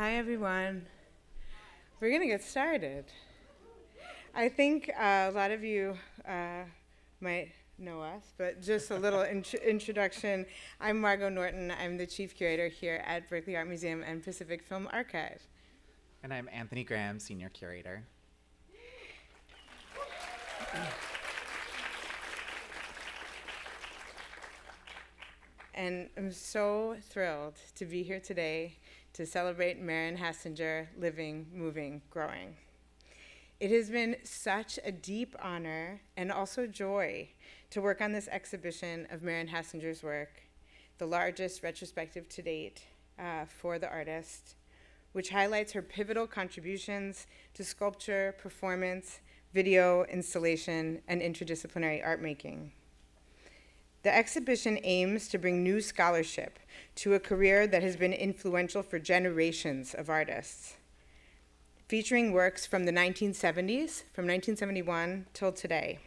Hi, everyone. We're going to get started. I think a lot of you might know us, but just a little introduction. I'm Margot Norton. I'm the chief curator here at Berkeley Art Museum and Pacific Film Archive. And I'm Anthony Graham, senior curator. And I'm so thrilled to be here today to celebrate Maren Hassinger living, moving, growing. It has been such a deep honor and also joy to work on this exhibition of Maren Hassinger's work, the largest retrospective to date for the artist, which highlights her pivotal contributions to sculpture, performance, video, installation, and interdisciplinary art making. The exhibition aims to bring new scholarship to a career that has been influential for generations of artists, featuring works from the 1970s, from 1971 till today.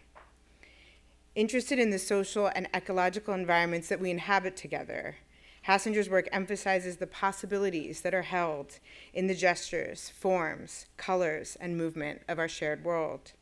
Interested in the social and ecological environments that we inhabit together, Hassinger's work emphasizes the possibilities that are held in the gestures, forms, colors, and movement of our shared world.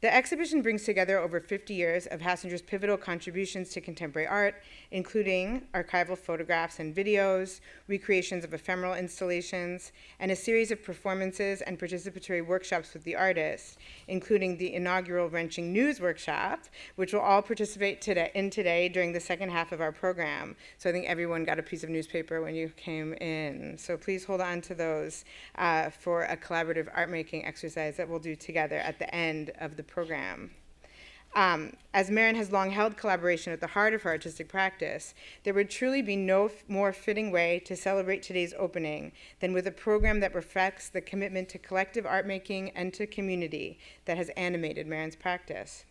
The exhibition brings together over 50 years of Hassinger's pivotal contributions to contemporary art, including archival photographs and videos, recreations of ephemeral installations, and a series of performances and participatory workshops with the artist, including the inaugural Wrenching News workshop, which will all participate today during the second half of our program. So I think everyone got a piece of newspaper when you came in. So please hold on to those for a collaborative art making exercise that we'll do together at the end of the program. As Maren has long held collaboration at the heart of her artistic practice, there would truly be no more fitting way to celebrate today's opening than with a program that reflects the commitment to collective art making and to community that has animated Maren's practice.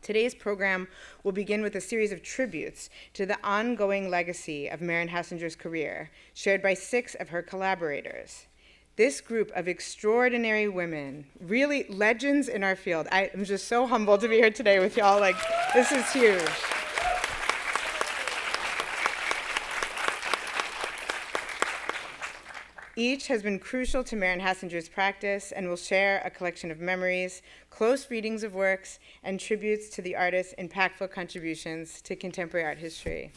Today's program will begin with a series of tributes to the ongoing legacy of Maren Hassinger's career, shared by 6 of her collaborators. This group of extraordinary women, really legends in our field. I am just so humbled to be here today with y'all. Like, this is huge. Each has been crucial to Maren Hassinger's practice and will share a collection of memories, close readings of works, and tributes to the artist's impactful contributions to contemporary art history.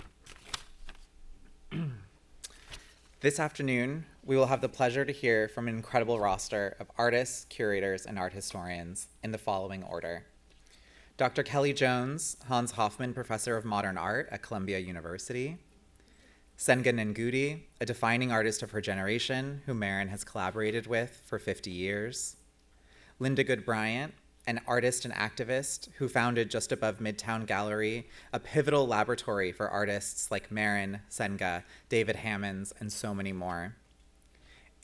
This afternoon, we will have the pleasure to hear from an incredible roster of artists, curators, and art historians in the following order. Dr. Kellie Jones, Hans Hofmann Professor of Modern Art at Columbia University. Senga Nengudi, a defining artist of her generation who Maren has collaborated with for 50 years. Goode Bryant, an artist and activist who founded just above Midtown Gallery, a pivotal laboratory for artists like Maren, Senga, David Hammond, and so many more.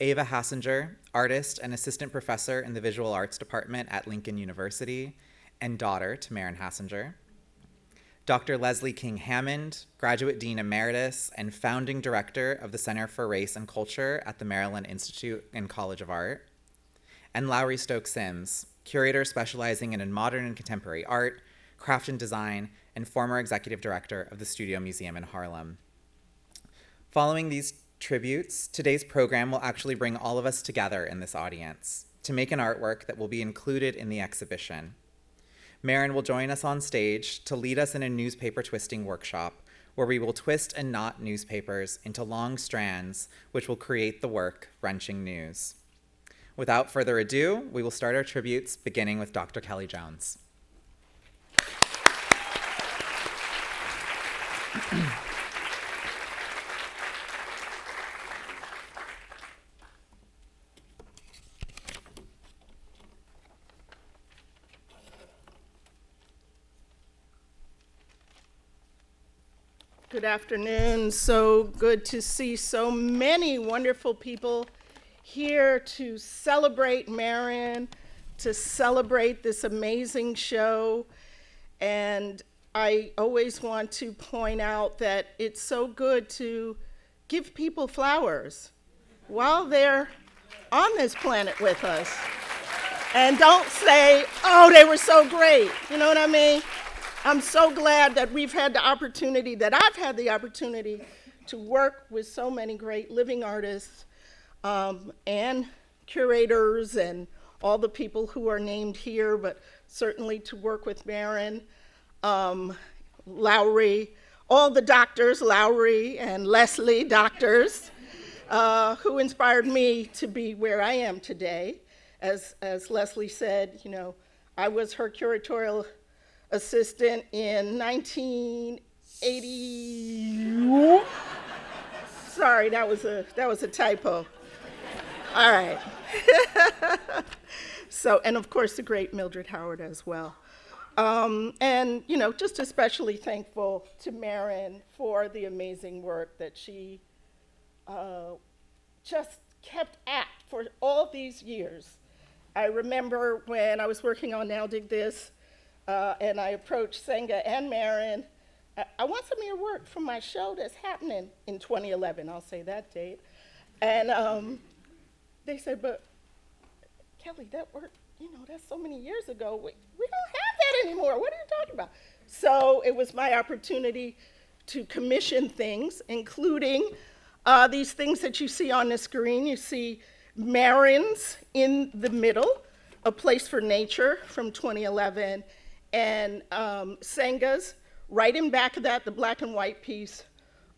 Ava Hassinger, artist and assistant professor in the visual arts department at Lincoln University, and daughter to Maren Hassinger. Dr. Leslie King Hammond, graduate dean emeritus and founding director of the Center for Race and Culture at the Maryland Institute and College of Art. And Lowery Stokes Sims, curator specializing in modern and contemporary art, craft and design, and former executive director of the Studio Museum in Harlem. Following these tributes, today's program will actually bring all of us together in this audience to make an artwork that will be included in the exhibition. Maren will join us on stage to lead us in a newspaper twisting workshop where we will twist and knot newspapers into long strands which will create the work Wrenching News. Without further ado, we will start our tributes, beginning with Dr. Kellie Jones. Good afternoon. So good to see so many wonderful people here to celebrate Maren, to celebrate this amazing show. And I always want to point out that it's so good to give people flowers while they're on this planet with us. And don't say, oh, they were so great. You know what I mean? I'm so glad that I've had the opportunity to work with so many great living artists and curators and all the people who are named here, but certainly to work with Maren, Lowery, all the doctors, Lowery and Leslie doctors, who inspired me to be where I am today. As Leslie said, you know, I was her curatorial assistant in 1980. Sorry, that was a typo. All right. So, and of course, the great Mildred Howard as well. And, you know, just especially thankful to Maren for the amazing work that she just kept at for all these years. I remember when I was working on Now Dig This, and I approached Senga and Maren. I want some of your work from my show that's happening in 2011. I'll say that date. And they said, but Kellie, that work, you know, that's so many years ago. We don't have that anymore. What are you talking about? So it was my opportunity to commission things, including these things that you see on the screen. You see Maren's in the middle, A Place for Nature from 2011, and Senga's right in back of that, the black and white piece,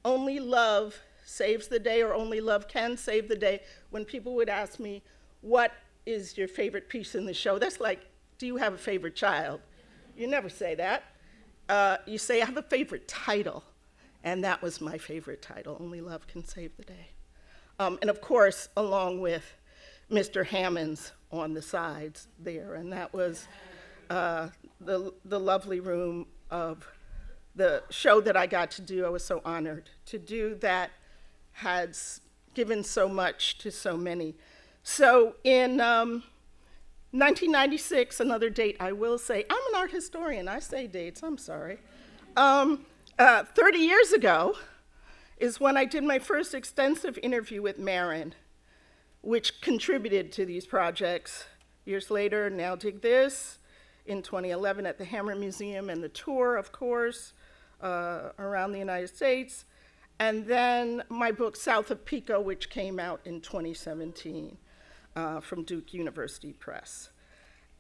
Only Love Saves the Day, or Only Love Can Save the Day. When people would ask me, what is your favorite piece in the show? That's like, do you have a favorite child? You never say that. You say, I have a favorite title. And that was my favorite title, Only Love Can Save the Day. And of course, along with Mr. Hammond's on the sides there. And that was the lovely room of the show that I got to do. I was so honored to do that, had given so much to so many. So in 1996, another date I will say, I'm an art historian, I say dates, I'm sorry. 30 years ago is when I did my first extensive interview with Maren, which contributed to these projects. Years later, Now Dig This, in 2011 at the Hammer Museum, and the tour, of course, around the United States. And then my book, South of Pico, which came out in 2017 from Duke University Press.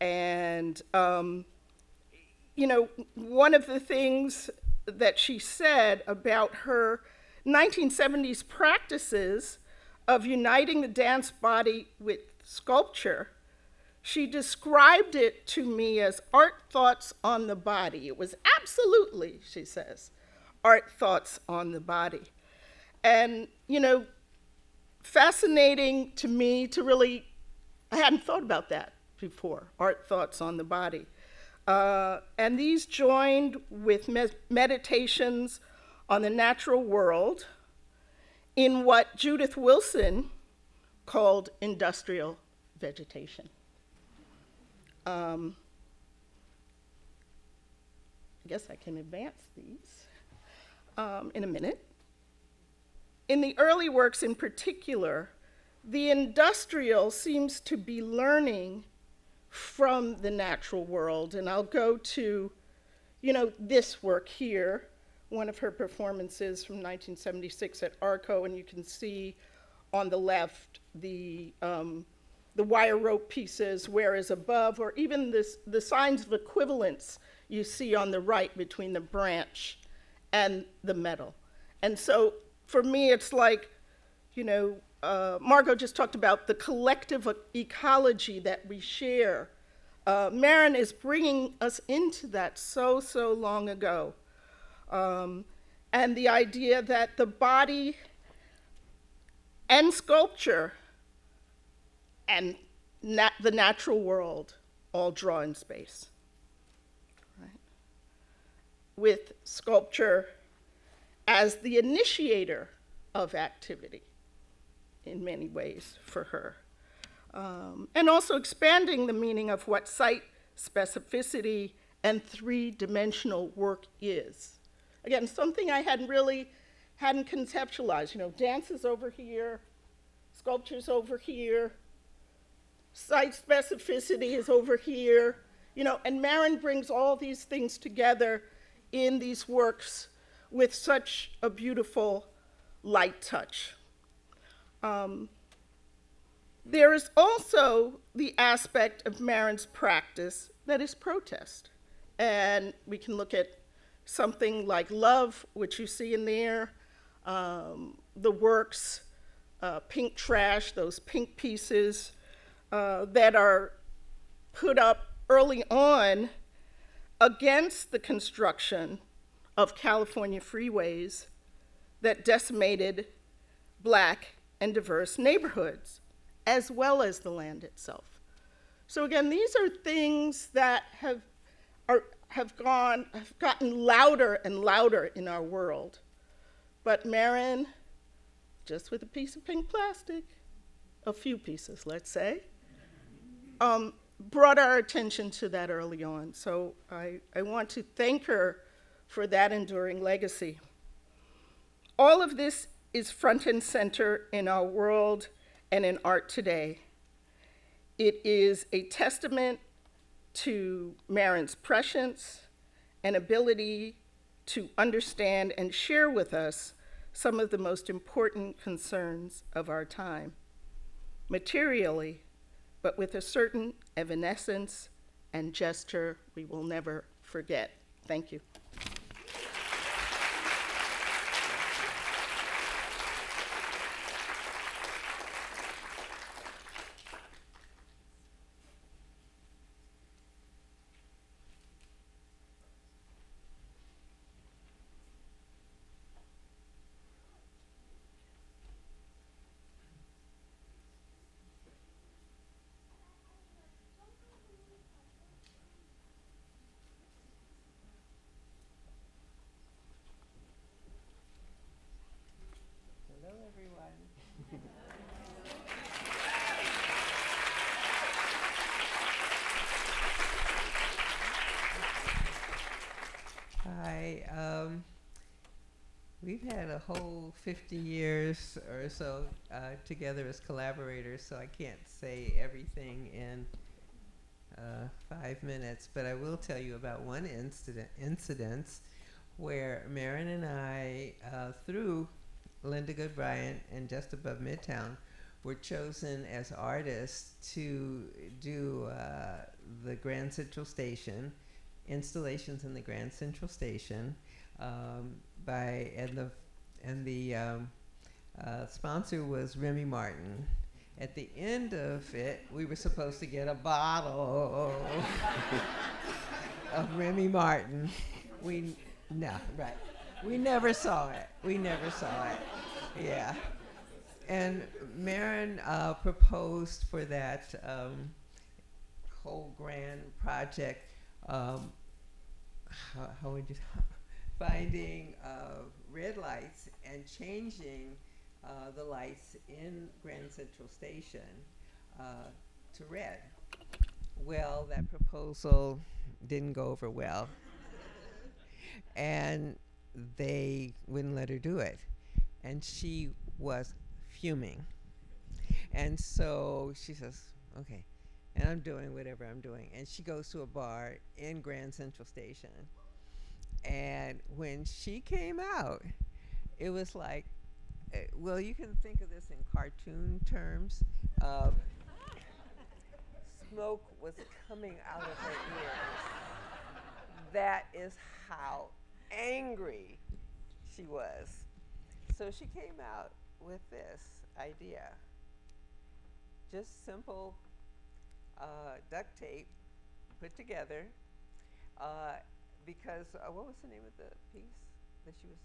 And, you know, one of the things that she said about her 1970s practices of uniting the dance body with sculpture, she described it to me as art thoughts on the body. It was absolutely, she says, art thoughts on the body. And, you know, fascinating to me to really, I hadn't thought about that before, art thoughts on the body. And these joined with meditations on the natural world in what Judith Wilson called industrial vegetation. I guess I can advance these in a minute. In the early works in particular, the industrial seems to be learning from the natural world. And I'll go to, you know, this work here, one of her performances from 1976 at Arco, and you can see on the left the wire rope pieces, whereas above, or even the signs of equivalence you see on the right between the branch and the metal. And so for me, it's like, you know, Margot just talked about the collective ecology that we share. Maren is bringing us into that so long ago. And the idea that the body and sculpture and the natural world all draw in space, right? With sculpture as the initiator of activity in many ways for her. And also expanding the meaning of what site specificity and three-dimensional work is. Again, something I hadn't conceptualized. You know, dance is over here, sculpture's over here, site specificity is over here, you know, and Maren brings all these things together in these works with such a beautiful light touch. There is also the aspect of Maren's practice that is protest. And we can look at something like Love, which you see in there, the works, Pink Trash, those pink pieces that are put up early on against the construction of California freeways that decimated Black and diverse neighborhoods, as well as the land itself. So again, these are things that have gotten louder and louder in our world. But Maren, just with a piece of pink plastic, a few pieces, let's say, brought our attention to that early on. So I want to thank her for that enduring legacy. All of this is front and center in our world and in art today. It is a testament to Maren's prescience and ability to understand and share with us some of the most important concerns of our time, materially, but with a certain evanescence and gesture we will never forget. Thank you. Hi. We've had a whole 50 years or so together as collaborators, so I can't say everything in 5 minutes, but I will tell you about one incident where Maren and I, through Linda Goode Bryant and Just Above Midtown, were chosen as artists to do the Grand Central Station, installations in the Grand Central Station, and the sponsor was Remy Martin. At the end of it, we were supposed to get a bottle of Remy Martin. We never saw it. Yeah. And Maren proposed for that whole grand project, how would you, finding red lights and changing the lights in Grand Central Station to red. Well, that proposal didn't go over well. And they wouldn't let her do it. And she was fuming. And so she says, okay, and I'm doing whatever I'm doing. And she goes to a bar in Grand Central Station. And when she came out, it was like, well, you can think of this in cartoon terms. Smoke was coming out of her ears. That is how angry she was. So she came out with this idea. Just simple duct tape put together because what was the name of the piece that she was?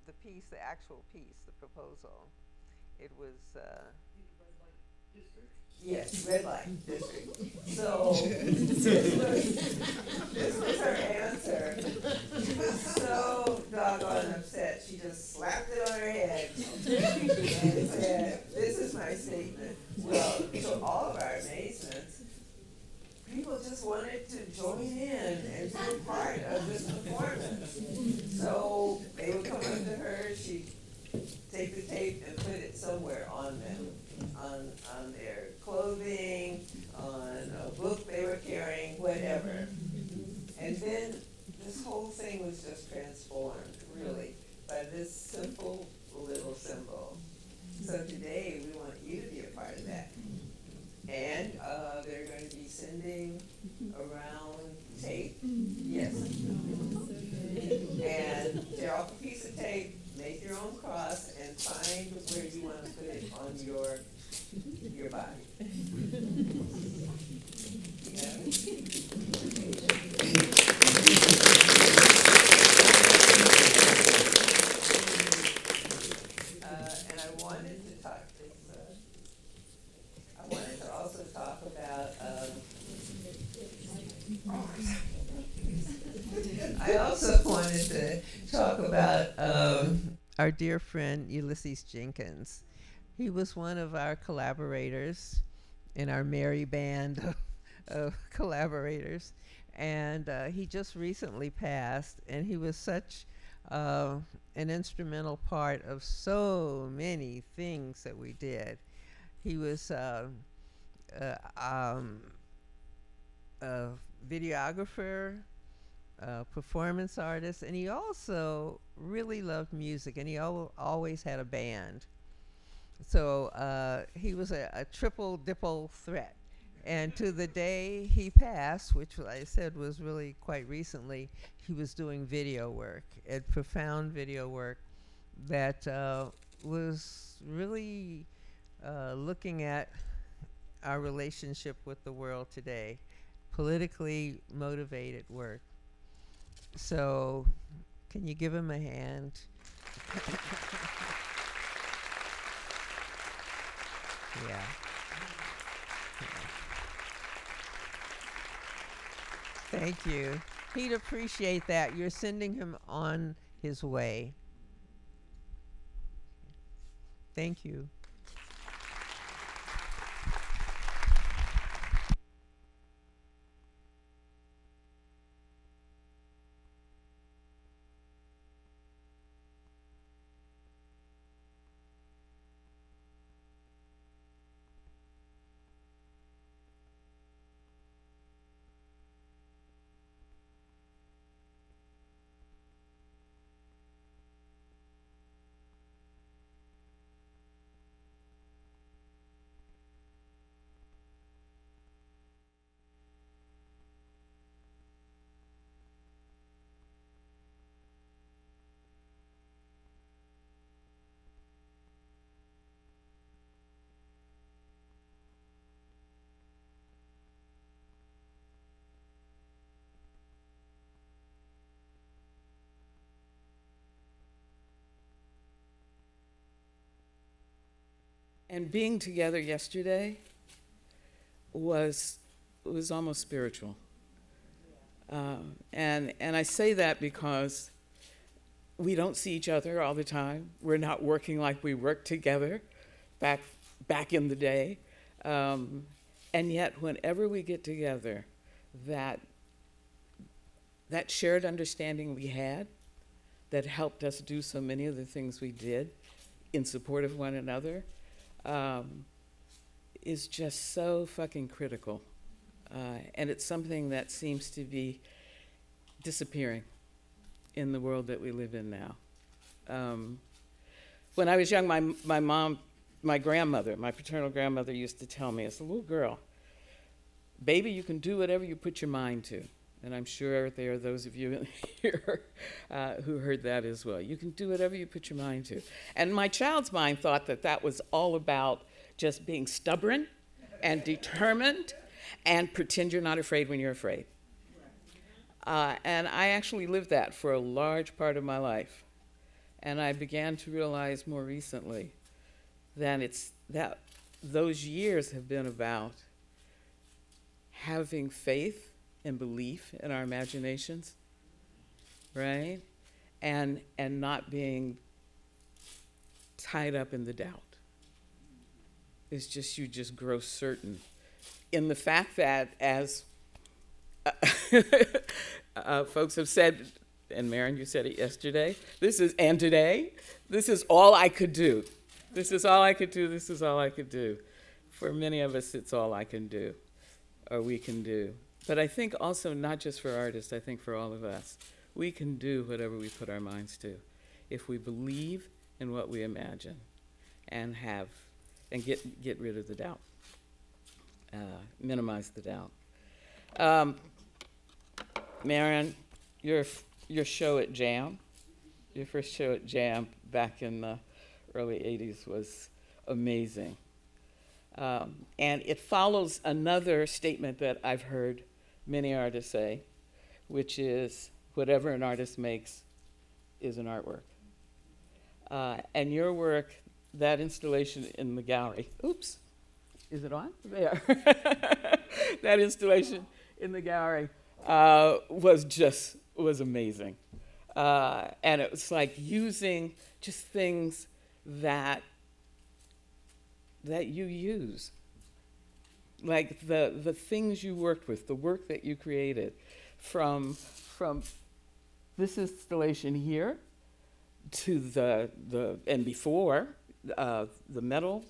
The piece, the actual piece, the proposal. It was. Yes, red light district. So this was her answer. She was so doggone upset, she just slapped it on her head and said, "This is my statement." Well, to all of our amazement, people just wanted to join in and be a part of this performance. So they would come up to her, she'd take the tape and put it somewhere on them, on their clothing, on a book they were carrying, whatever. And then this whole thing was just transformed, really, by this simple little symbol. talk about our dear friend Ulysses Jenkins. He was one of our collaborators in our merry band of collaborators, and he just recently passed, and he was such an instrumental part of so many things that we did. He was a videographer, performance artist, and he also really loved music, and he always had a band. So he was a triple dipple threat. And to the day he passed, which I said was really quite recently, he was doing video work, and profound video work that was really looking at our relationship with the world today, politically motivated work. So, can you give him a hand? Yeah. Thank you. He'd appreciate that. You're sending him on his way. Thank you. And being together yesterday was almost spiritual. And I say that because we don't see each other all the time. We're not working like we worked together back in the day. And yet, whenever we get together, that shared understanding we had that helped us do so many of the things we did in support of one another is just so fucking critical. And it's something that seems to be disappearing in the world that we live in now. When I was young, my mom, my grandmother, my paternal grandmother used to tell me as a little girl, baby, you can do whatever you put your mind to. And I'm sure there are those of you in here who heard that as well. You can do whatever you put your mind to. And my child's mind thought that that was all about just being stubborn and determined and pretend you're not afraid when you're afraid. And I actually lived that for a large part of my life. And I began to realize more recently that those years have been about having faith and belief in our imaginations, right? And not being tied up in the doubt. It's just, you just grow certain in the fact that, as folks have said, and Maren, you said it yesterday, and today, this is all I could do. This is all I could do, this is all I could do. For many of us, it's all I can do, or we can do. But I think also, not just for artists, I think for all of us, we can do whatever we put our minds to if we believe in what we imagine and get rid of the doubt, minimize the doubt. Maren, your show at Jam, your first show at Jam back in the early 80s was amazing. And it follows another statement that I've heard many artists say, which is whatever an artist makes is an artwork. And your work, that installation in the gallery, oops, is it on? There. That installation in the gallery was amazing. And it was like using just things that you use, like the things you worked with, the work that you created, from this installation here to the and before, the metal,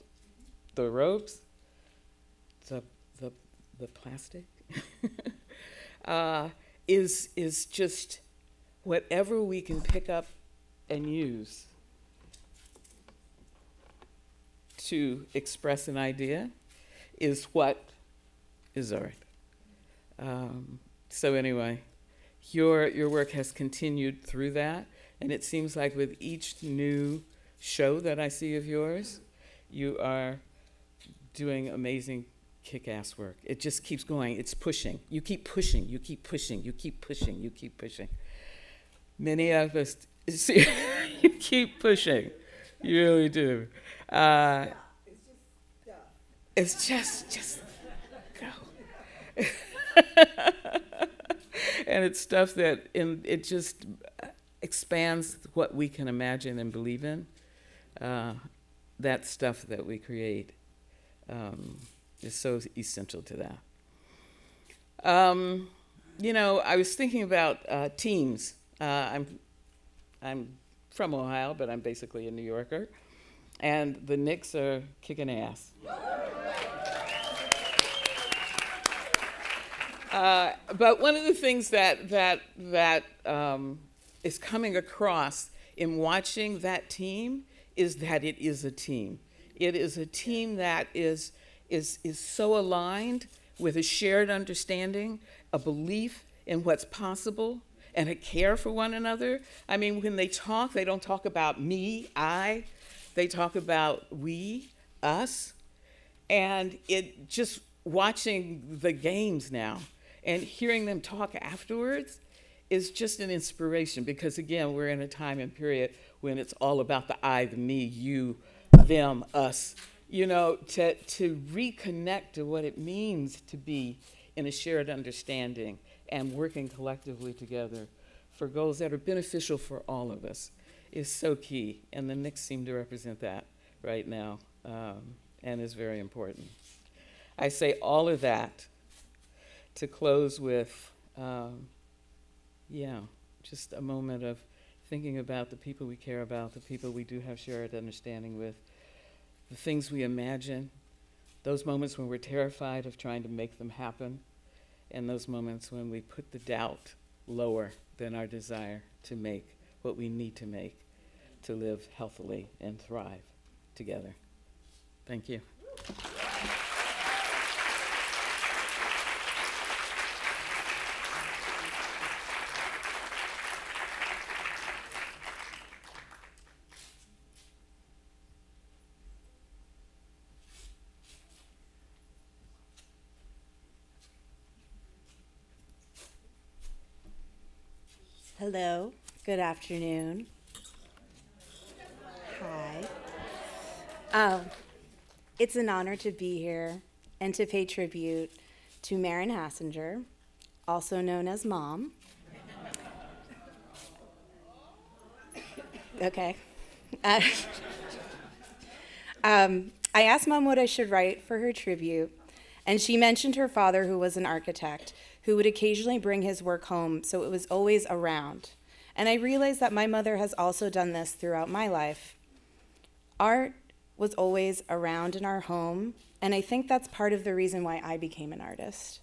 the ropes, the plastic, is just whatever we can pick up and use to express an idea is what is art. So anyway, your work has continued through that, and it seems like with each new show that I see of yours, you are doing amazing kick-ass work. It just keeps going. It's pushing. You keep pushing. You keep pushing. You keep pushing. You keep pushing. Many of us, see, you keep pushing. You really do. It's just go. And it's stuff that it just expands what we can imagine and believe in. That stuff that we create is so essential to that. I was thinking about teams. I'm from Ohio, but I'm basically a New Yorker, and the Knicks are kicking ass. But one of the things that is coming across in watching that team is that it is a team. It is a team that is so aligned with a shared understanding, a belief in what's possible, and a care for one another. I mean, when they talk, they don't talk about me, I. They talk about we, us. And it just watching the games now and hearing them talk afterwards is just an inspiration, because again, we're in a time and period when it's all about the I, the me, you, them, us. To reconnect to what it means to be in a shared understanding and working collectively together for goals that are beneficial for all of us is so key. And the Knicks seem to represent that right now, and is very important. I say all of that to close with, just a moment of thinking about the people we care about, the people we do have shared understanding with, the things we imagine, those moments when we're terrified of trying to make them happen, and those moments when we put the doubt lower than our desire to make what we need to make to live healthily and thrive together. Thank you. Hello, good afternoon. Hi. It's an honor to be here and to pay tribute to Maren Hassinger, also known as Mom. Okay. I asked Mom what I should write for her tribute, and she mentioned her father, who was an architect, who would occasionally bring his work home, so it was always around. And I realized that my mother has also done this throughout my life. Art was always around in our home, and I think that's part of the reason why I became an artist.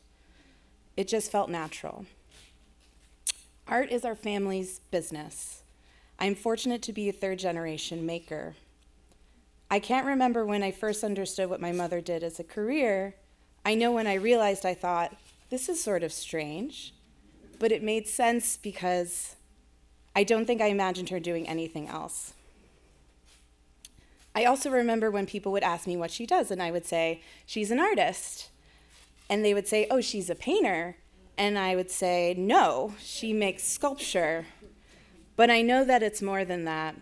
It just felt natural. Art is our family's business. I'm fortunate to be a third-generation maker. I can't remember when I first understood what my mother did as a career. I know when I realized, I thought, this is sort of strange, but it made sense because I don't think I imagined her doing anything else. I also remember when people would ask me what she does, and I would say, she's an artist. And they would say, oh, she's a painter. And I would say, no, she makes sculpture. But I know that it's more than that.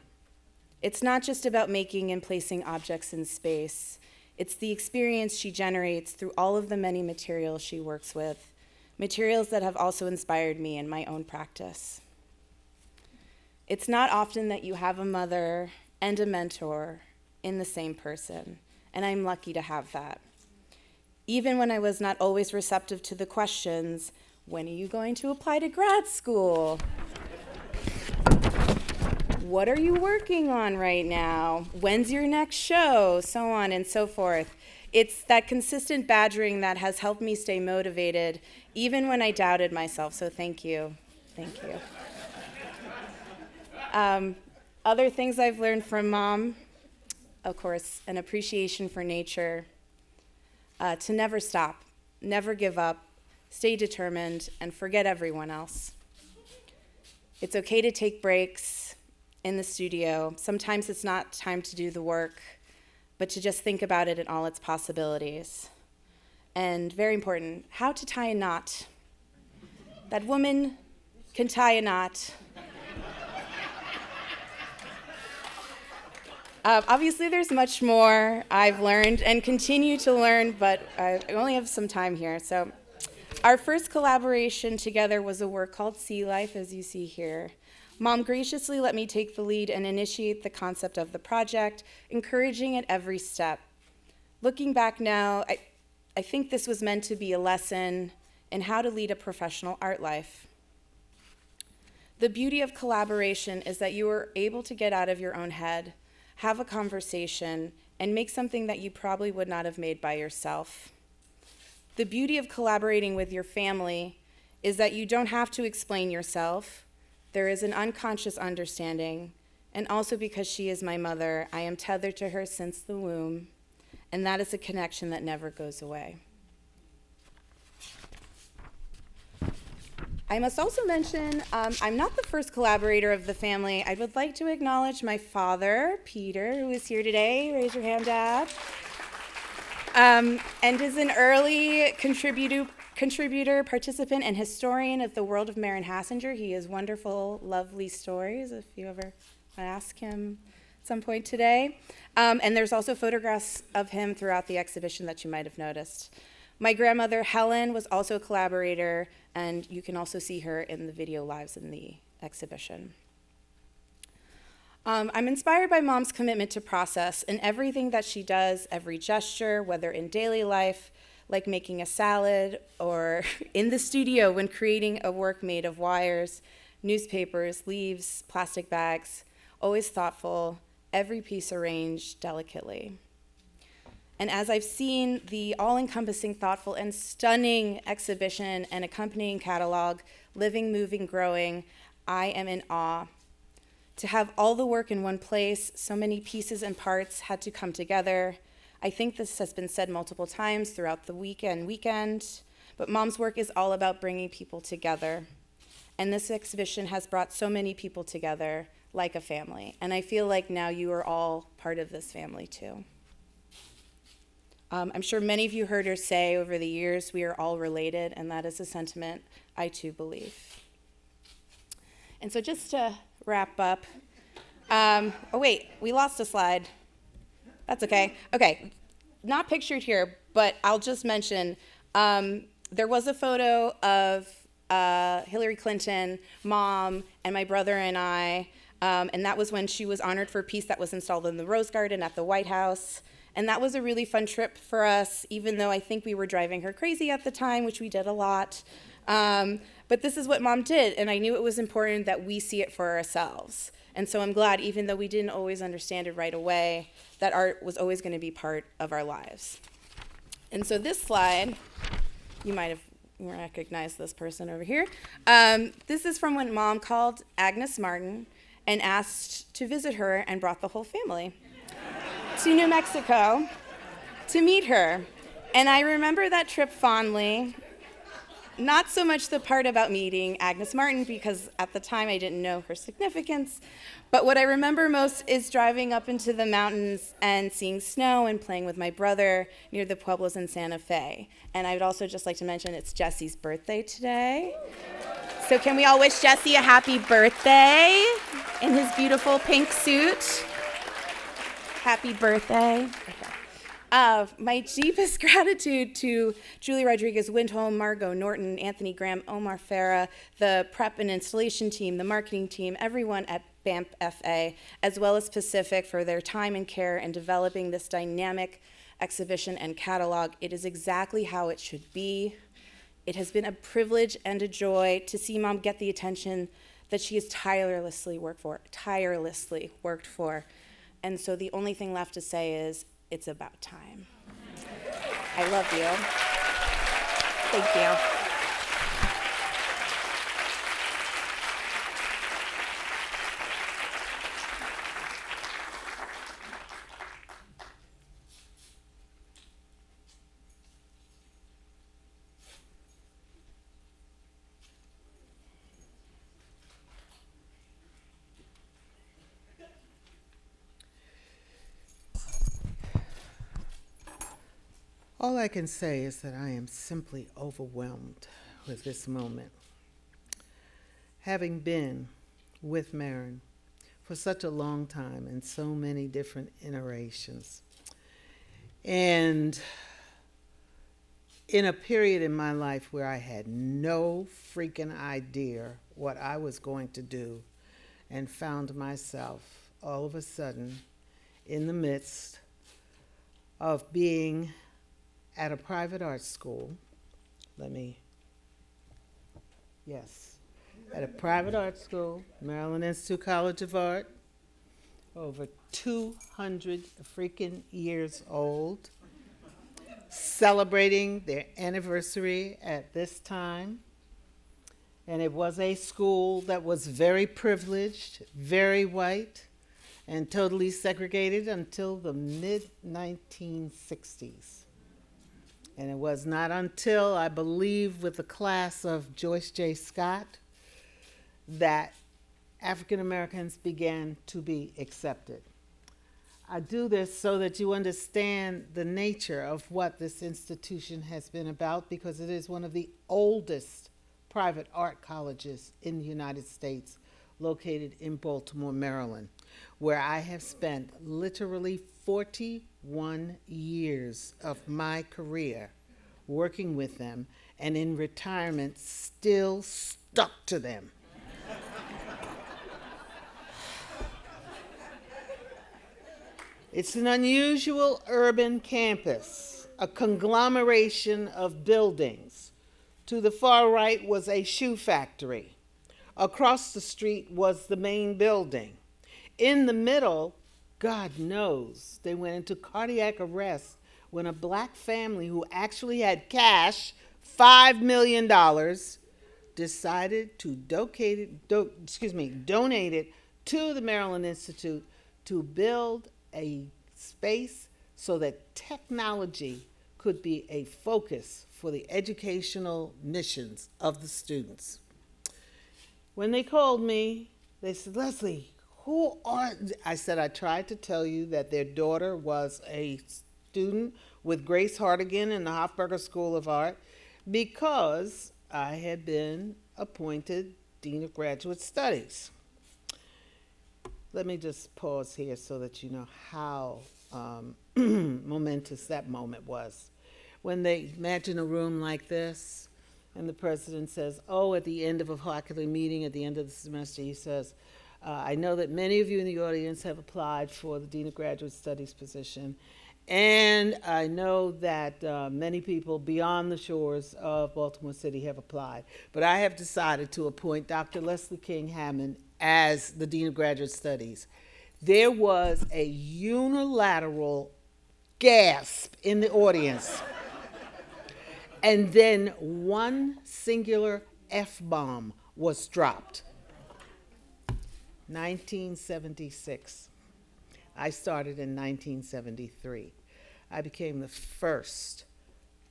It's not just about making and placing objects in space. It's the experience she generates through all of the many materials she works with, materials that have also inspired me in my own practice. It's not often that you have a mother and a mentor in the same person, and I'm lucky to have that. Even when I was not always receptive to the questions, when are you going to apply to grad school? What are you working on right now? When's your next show? So on and so forth. It's that consistent badgering that has helped me stay motivated, even when I doubted myself, so thank you. Thank you. Other things I've learned from Mom, of course, an appreciation for nature, to never stop, never give up, stay determined, and forget everyone else. It's okay to take breaks in the studio. Sometimes it's not time to do the work, but to just think about it in all its possibilities. And very important, how to tie a knot. That woman can tie a knot. Obviously, there's much more I've learned and continue to learn, but I only have some time here. So our first collaboration together was a work called Sea Life, as you see here. Mom graciously let me take the lead and initiate the concept of the project, encouraging at every step. Looking back now, I think this was meant to be a lesson in how to lead a professional art life. The beauty of collaboration is that you are able to get out of your own head, have a conversation, and make something that you probably would not have made by yourself. The beauty of collaborating with your family is that you don't have to explain yourself. There is an unconscious understanding, and also because she is my mother, I am tethered to her since the womb, and that is a connection that never goes away. I must also mention, I'm not the first collaborator of the family. I would like to acknowledge my father, Peter, who is here today. Raise your hand, Dad. And is an early contributor, participant, and historian of the world of Maren Hassinger. He has wonderful, lovely stories, if you ever want to ask him at some point today. And there's also photographs of him throughout the exhibition that you might have noticed. My grandmother, Helen, was also a collaborator, and you can also see her in the video lives in the exhibition. I'm inspired by Mom's commitment to process in everything that she does, every gesture, whether in daily life, like making a salad, or in the studio when creating a work made of wires, newspapers, leaves, plastic bags, always thoughtful, every piece arranged delicately. And as I've seen the all-encompassing, thoughtful, and stunning exhibition and accompanying catalog, Living, Moving, Growing, I am in awe. To have all the work in one place, so many pieces and parts had to come together. I think this has been said multiple times throughout the weekend, but Mom's work is all about bringing people together. And this exhibition has brought so many people together like a family. And I feel like now you are all part of this family too. I'm sure many of you heard her say over the years, we are all related, and that is a sentiment I too believe. And so just to wrap up, oh wait, we lost a slide. That's okay. Okay, not pictured here, but I'll just mention, there was a photo of Hillary Clinton, Mom, and my brother and I, and that was when she was honored for peace that was installed in the Rose Garden at the White House. And that was a really fun trip for us, even though I think we were driving her crazy at the time, which we did a lot. But this is what Mom did, and I knew it was important that we see it for ourselves. And so I'm glad, even though we didn't always understand it right away, that art was always going to be part of our lives. And so this slide, you might have recognized this person over here. This is from when Mom called Agnes Martin and asked to visit her and brought the whole family to New Mexico to meet her. And I remember that trip fondly. Not so much the part about meeting Agnes Martin, because at the time I didn't know her significance, but what I remember most is driving up into the mountains and seeing snow and playing with my brother near the Pueblos in Santa Fe. And I would also just like to mention it's Jesse's birthday today. So can we all wish Jesse a happy birthday in his beautiful pink suit? Happy birthday. Okay. My deepest gratitude to Julie Rodriguez, Windholm, Margot Norton, Anthony Graham, Omar Farah, the prep and installation team, the marketing team, everyone at BAMP FA, as well as Pacific for their time and care in developing this dynamic exhibition and catalog. It is exactly how it should be. It has been a privilege and a joy to see Mom get the attention that she has tirelessly worked for. And so the only thing left to say is, it's about time. I love you. Thank you. All I can say is that I am simply overwhelmed with this moment. Having been with Maren for such a long time in so many different iterations, and in a period in my life where I had no freaking idea what I was going to do, and found myself all of a sudden in the midst of being at a private art school. At a private art school, Maryland Institute College of Art, over 200 freaking years old, celebrating their anniversary at this time. And it was a school that was very privileged, very white, and totally segregated until the mid-1960s. And it was not until, I believe, with the class of Joyce J. Scott, that African Americans began to be accepted. I do this so that you understand the nature of what this institution has been about, because it is one of the oldest private art colleges in the United States, located in Baltimore, Maryland, where I have spent literally 41 years of my career working with them, and in retirement still stuck to them. It's an unusual urban campus, a conglomeration of buildings. To the far right was a shoe factory. Across the street was the main building. In the middle, God knows, they went into cardiac arrest when a black family who actually had cash, $5 million, decided to donate it to the Maryland Institute to build a space so that technology could be a focus for the educational missions of the students. When they called me, they said, "Leslie, who are..." I said, "I tried to tell you that their daughter was a student with Grace Hartigan in the Hofberger School of Art, because I had been appointed Dean of Graduate Studies." Let me just pause here so that you know how momentous that moment was. When they imagine a room like this, and the president says, at the end of a faculty meeting, at the end of the semester, he says, "I know that many of you in the audience have applied for the Dean of Graduate Studies position, and I know that many people beyond the shores of Baltimore City have applied. But I have decided to appoint Dr. Leslie King Hammond as the Dean of Graduate Studies." There was a unilateral gasp in the audience. And then one singular F-bomb was dropped. 1976. I started in 1973. I became the first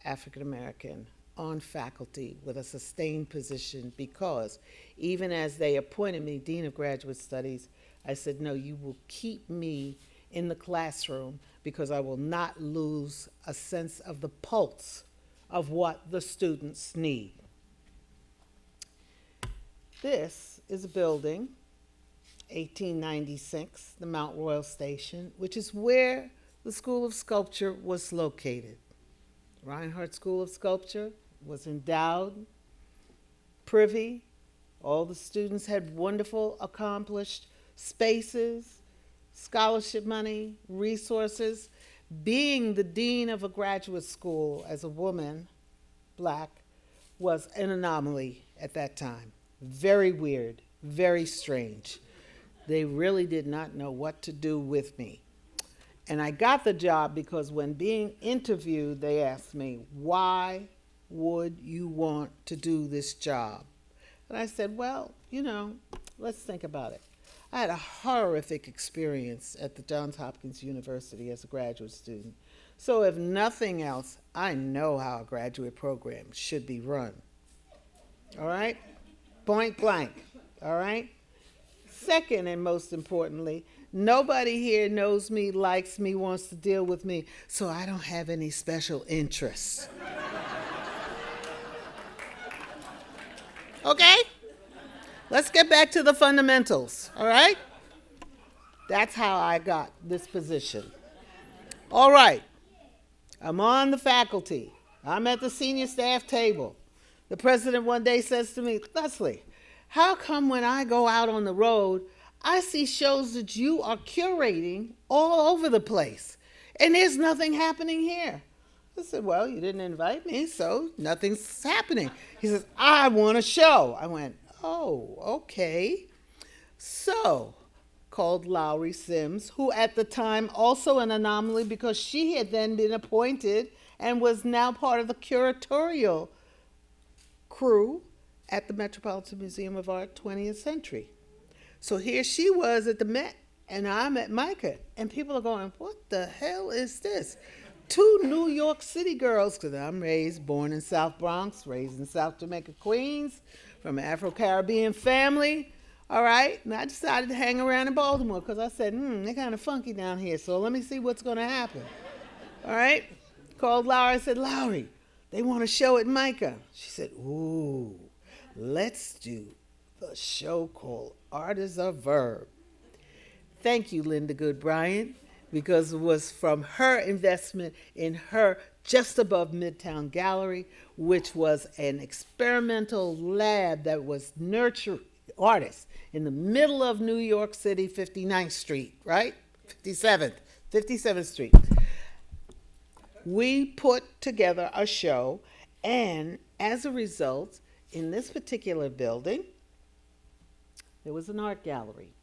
African American on faculty with a sustained position, because even as they appointed me Dean of Graduate Studies, I said, "No, you will keep me in the classroom, because I will not lose a sense of the pulse of what the students need." This is a building, 1896, the Mount Royal Station, which is where the School of Sculpture was located. Reinhardt School of Sculpture was endowed, privy. All the students had wonderful, accomplished spaces, scholarship money, resources. Being the dean of a graduate school as a woman, black, was an anomaly at that time. Very weird, very strange. They really did not know what to do with me. And I got the job because when being interviewed, they asked me, why would you want to do this job? And I said, well, let's think about it. I had a horrific experience at the Johns Hopkins University as a graduate student. So if nothing else, I know how a graduate program should be run. All right? Point blank. All right? Second, and most importantly, nobody here knows me, likes me, wants to deal with me, so I don't have any special interests. Okay? Let's get back to the fundamentals, all right? That's how I got this position. All right. I'm on the faculty. I'm at the senior staff table. The president one day says to me, Leslie, how come when I go out on the road, I see shows that you are curating all over the place, and there's nothing happening here? I said, well, you didn't invite me, so nothing's happening. He says, I want a show. I went, oh, okay. So, called Lowery Sims, who at the time also an anomaly because she had then been appointed and was now part of the curatorial crew at the Metropolitan Museum of Art 20th Century. So here she was at the Met, and I'm at MICA, and people are going, what the hell is this? Two New York City girls, because I'm born in South Bronx, raised in South Jamaica, Queens, from an Afro-Caribbean family, all right? And I decided to hang around in Baltimore because I said, they're kind of funky down here, so let me see what's going to happen, all right? Called Lowery, I said, Lowery, they want a show at MICA. She said, ooh, let's do the show called Art is a Verb. Thank you, Goode Bryant, because it was from her investment in her just above Midtown Gallery, which was an experimental lab that was nurturing artists in the middle of New York City, 59th Street, right? 57th Street. We put together a show, and as a result, in this particular building, there was an art gallery.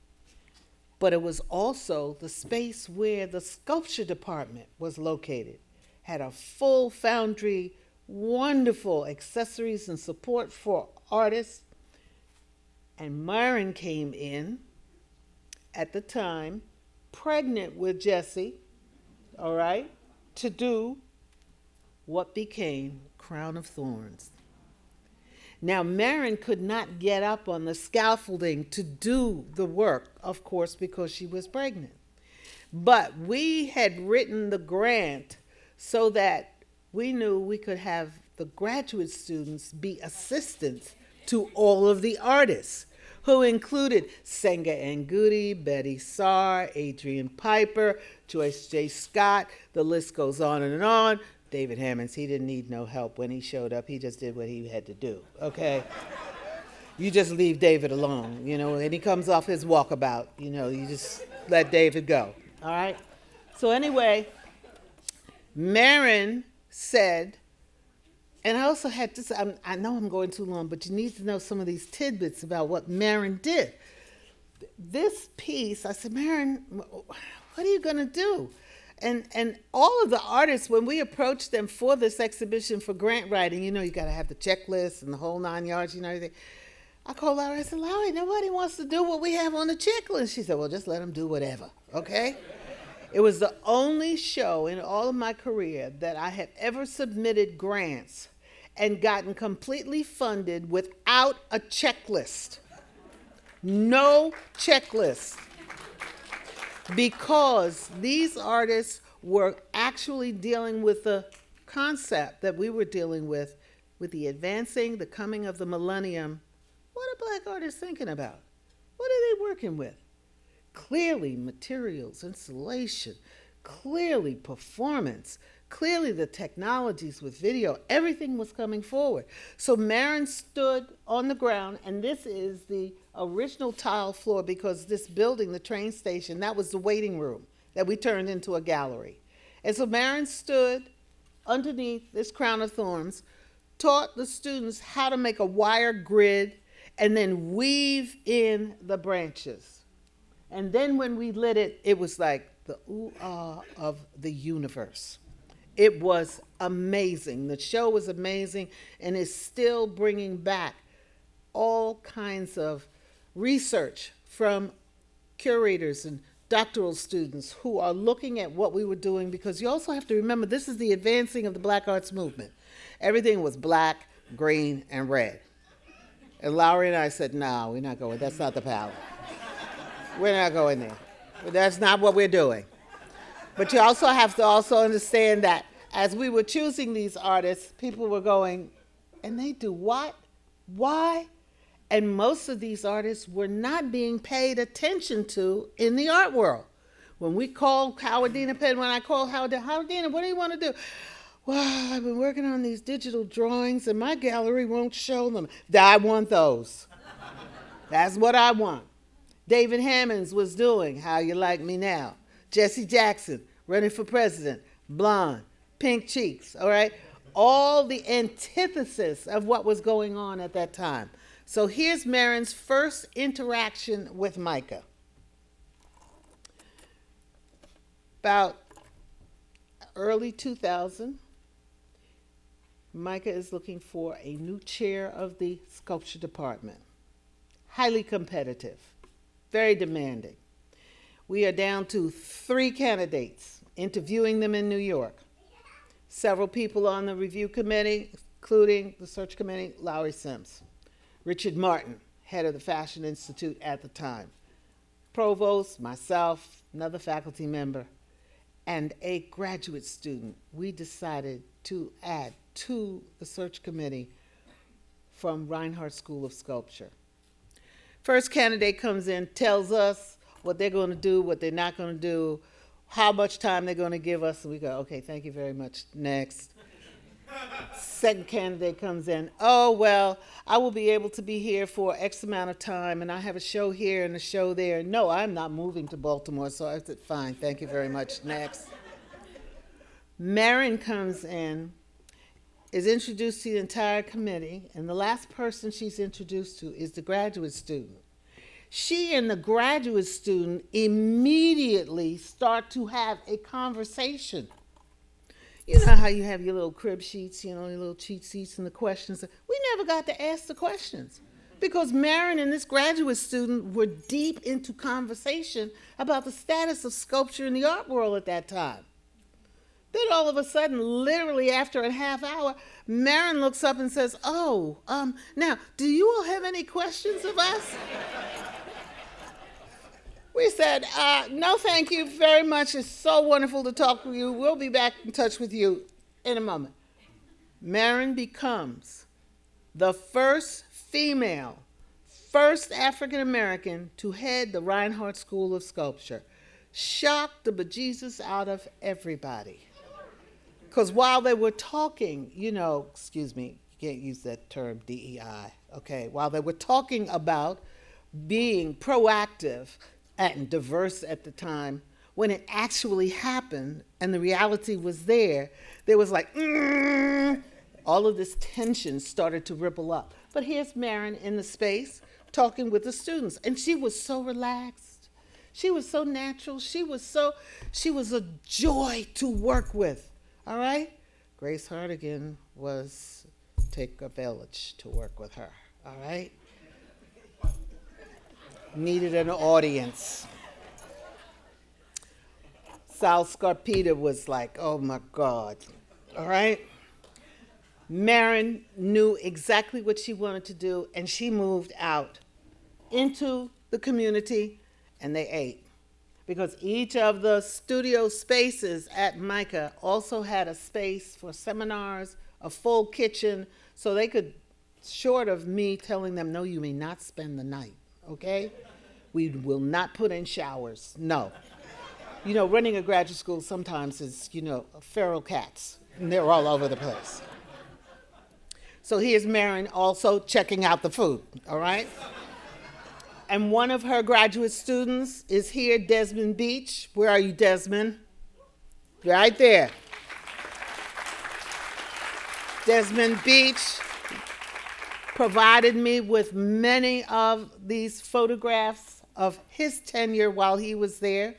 But it was also the space where the sculpture department was located. Had a full foundry, wonderful accessories and support for artists. And Maren came in at the time, pregnant with Jesse, all right, to do what became Crown of Thorns. Now, Maren could not get up on the scaffolding to do the work, of course, because she was pregnant. But we had written the grant so that we knew we could have the graduate students be assistants to all of the artists, who included Senga Nengudi, Betty Saar, Adrian Piper, Joyce J. Scott, the list goes on and on. David Hammonds, he didn't need no help when he showed up. He just did what he had to do, okay? You just leave David alone, and he comes off his walkabout, you just let David go, all right? So anyway, Maren said, and I also had this, I know I'm going too long, but you need to know some of these tidbits about what Maren did. This piece, I said, Maren, what are you gonna do? And all of the artists, when we approached them for this exhibition for grant writing, you got to have the checklist and the whole 9 yards, everything. I called Lowery, I said, Lowery, nobody wants to do what we have on the checklist. She said, well, just let them do whatever, okay? It was the only show in all of my career that I have ever submitted grants and gotten completely funded without a checklist. No checklist. Because these artists were actually dealing with the concept that we were dealing with the advancing, the coming of the millennium. What are Black artists thinking about? What are they working with? Clearly materials, installation, clearly performance, clearly the technologies with video, everything was coming forward. So Maren stood on the ground, and this is the original tile floor because this building, the train station, that was the waiting room that we turned into a gallery. And so Maren stood underneath this crown of thorns, taught the students how to make a wire grid and then weave in the branches. And then when we lit it, it was like the ooh-ah of the universe. It was amazing. The show was amazing and is still bringing back all kinds of research from curators and doctoral students who are looking at what we were doing, because you also have to remember this is the advancing of the Black arts movement. Everything was black, green, and red. And Lowery and I said, no, we're not going, that's not the palette. We're not going there. That's not what we're doing. But you also have to also understand that as we were choosing these artists, people were going, and they do what? Why? And most of these artists were not being paid attention to in the art world. When we called Howardina Penn, when I called Howardina, what do you want to do? Well, I've been working on these digital drawings and my gallery won't show them. I want those. That's what I want. David Hammonds was doing How You Like Me Now. Jesse Jackson, running for president, blonde, pink cheeks, all right? All the antithesis of what was going on at that time. So here's Maren's first interaction with Micah. About early 2000, Micah is looking for a new chair of the sculpture department. Highly competitive, very demanding. We are down to 3 candidates, interviewing them in New York. Several people on the review committee, including the search committee, Lowery Sims. Richard Martin, head of the Fashion Institute at the time. Provost, myself, another faculty member, and a graduate student. We decided to add to the search committee from Reinhardt School of Sculpture. First candidate comes in, tells us what they're going to do, what they're not going to do, how much time they're going to give us, and we go, okay, thank you very much, next. Second candidate comes in, oh, well, I will be able to be here for X amount of time, and I have a show here and a show there. No, I'm not moving to Baltimore, so I said, fine, thank you very much, next. Maren comes in, is introduced to the entire committee, and the last person she's introduced to is the graduate student. She and the graduate student immediately start to have a conversation. You know how you have your little crib sheets, you know, your little cheat sheets and the questions. We never got to ask the questions because Maren and this graduate student were deep into conversation about the status of sculpture in the art world at that time. Then all of a sudden, literally after a half hour, Maren looks up and says, oh, now, do you all have any questions of us? We said, no, thank you very much. It's so wonderful to talk to you. We'll be back in touch with you in a moment. Maren becomes the first female, first African-American to head the Reinhardt School of Sculpture. Shocked the bejesus out of everybody. Because while they were talking, you know, excuse me, you can't use that term DEI, okay? While they were talking about being proactive and diverse at the time, when it actually happened and the reality was there was like, all of this tension started to ripple up. But here's Maren in the space talking with the students, and she was so relaxed. She was so natural. She was a joy to work with, all right? Grace Hardigan was take a village to work with her, all right? Needed an audience. Sal Scarpita was like, oh my God, all right? Maren knew exactly what she wanted to do, and she moved out into the community, and they ate. Because each of the studio spaces at Micah also had a space for seminars, a full kitchen, so they could, short of me telling them, no, you may not spend the night, okay? We will not put in showers, no. You know, running a graduate school sometimes is, you know, feral cats, and they're all over the place. So here's Maren also checking out the food, all right? And one of her graduate students is here, Desmond Beach. Where are you, Desmond? Right there. Desmond Beach provided me with many of these photographs of his tenure while he was there.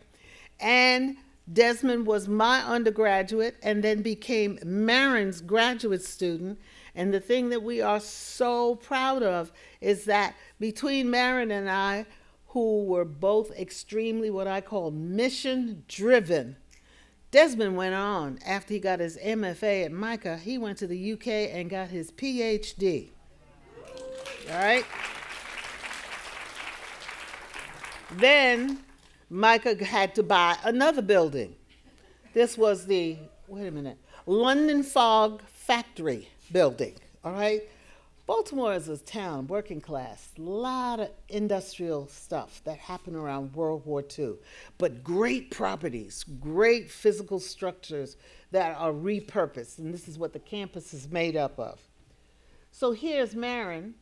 And Desmond was my undergraduate and then became Maren's graduate student. And the thing that we are so proud of is that between Maren and I, who were both extremely what I call mission-driven, Desmond went on, after he got his MFA at MICA, he went to the UK and got his PhD. All right? Then MICA had to buy another building. This was the, London Fog Factory building, all right? Baltimore is a town, working class, a lot of industrial stuff that happened around World War II, but great properties, great physical structures that are repurposed, and this is what the campus is made up of. So here's Maren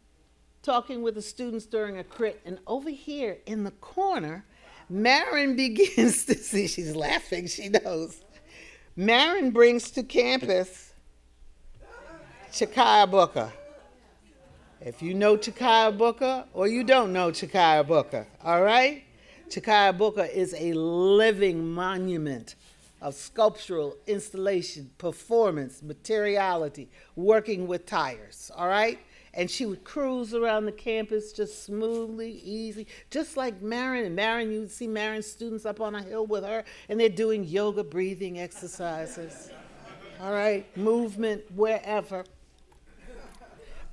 talking with the students during a crit, and over here in the corner, Maren begins to see, she's laughing, she knows. Maren brings to campus Chakaya Booker. If you know Chakaya Booker or you don't know Chakaya Booker, all right? Chakaya Booker is a living monument of sculptural installation, performance, materiality, working with tires, all right? And she would cruise around the campus just smoothly, easy, just like Maren. And Maren, you would see Maren's students up on a hill with her, and they're doing yoga, breathing exercises, all right? Movement, wherever.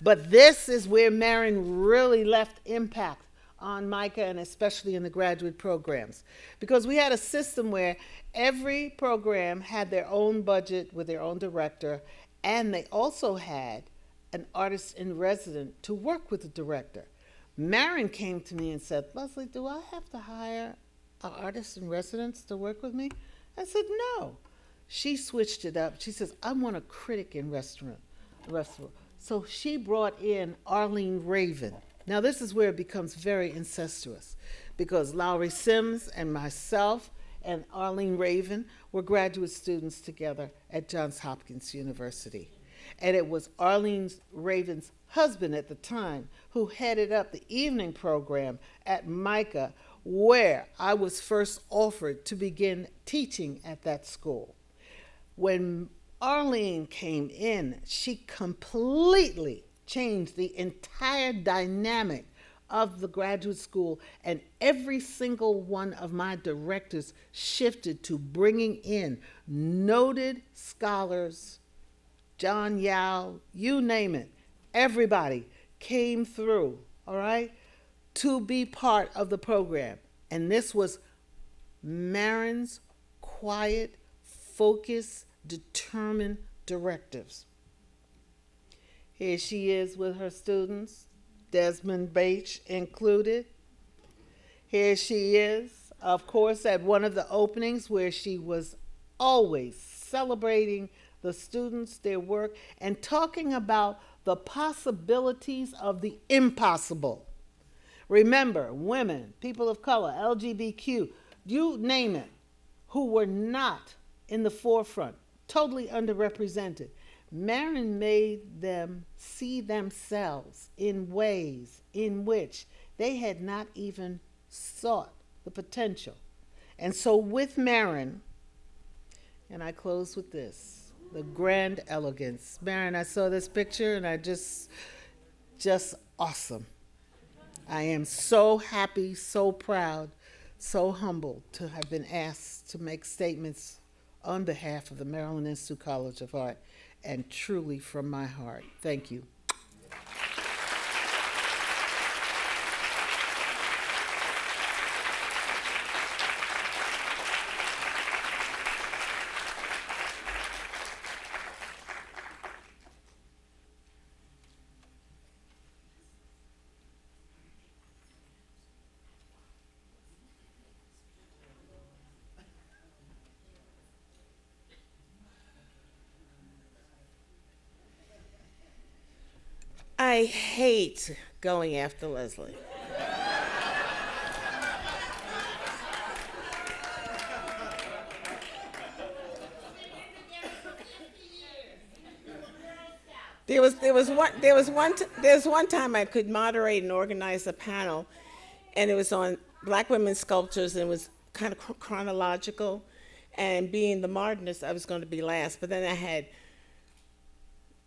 But this is where Maren really left impact on MICA and especially in the graduate programs. Because we had a system where every program had their own budget with their own director, and they also had an artist in residence to work with the director. Maren came to me and said, Leslie, do I have to hire an artist in residence to work with me? I said, no. She switched it up. She says, I want a critic in restaurant. So she brought in Arlene Raven. Now this is where it becomes very incestuous, because Lowery Sims and myself and Arlene Raven were graduate students together at Johns Hopkins University. And it was Arlene Raven's husband at the time who headed up the evening program at MICA, where I was first offered to begin teaching at that school. When Arlene came in, she completely changed the entire dynamic of the graduate school, and every single one of my directors shifted to bringing in noted scholars, John Yao, you name it, everybody came through, all right, to be part of the program. And this was Maren's quiet, focused, determined directives. Here she is with her students, Desmond Beach included. Here she is, of course, at one of the openings where she was always celebrating the students, their work, and talking about the possibilities of the impossible. Remember, women, people of color, LGBTQ, you name it, who were not in the forefront, totally underrepresented. Maren made them see themselves in ways in which they had not even sought the potential. And so with Maren, and I close with this, the grand elegance. Maren, I saw this picture and I just awesome. I am so happy, so proud, so humbled to have been asked to make statements on behalf of the Maryland Institute College of Art, and truly from my heart. Thank you. I hate going after Leslie. There's one time I could moderate and organize a panel, and it was on Black women's sculptures, and it was kind of chronological. And being the modernist, I was going to be last, but then I had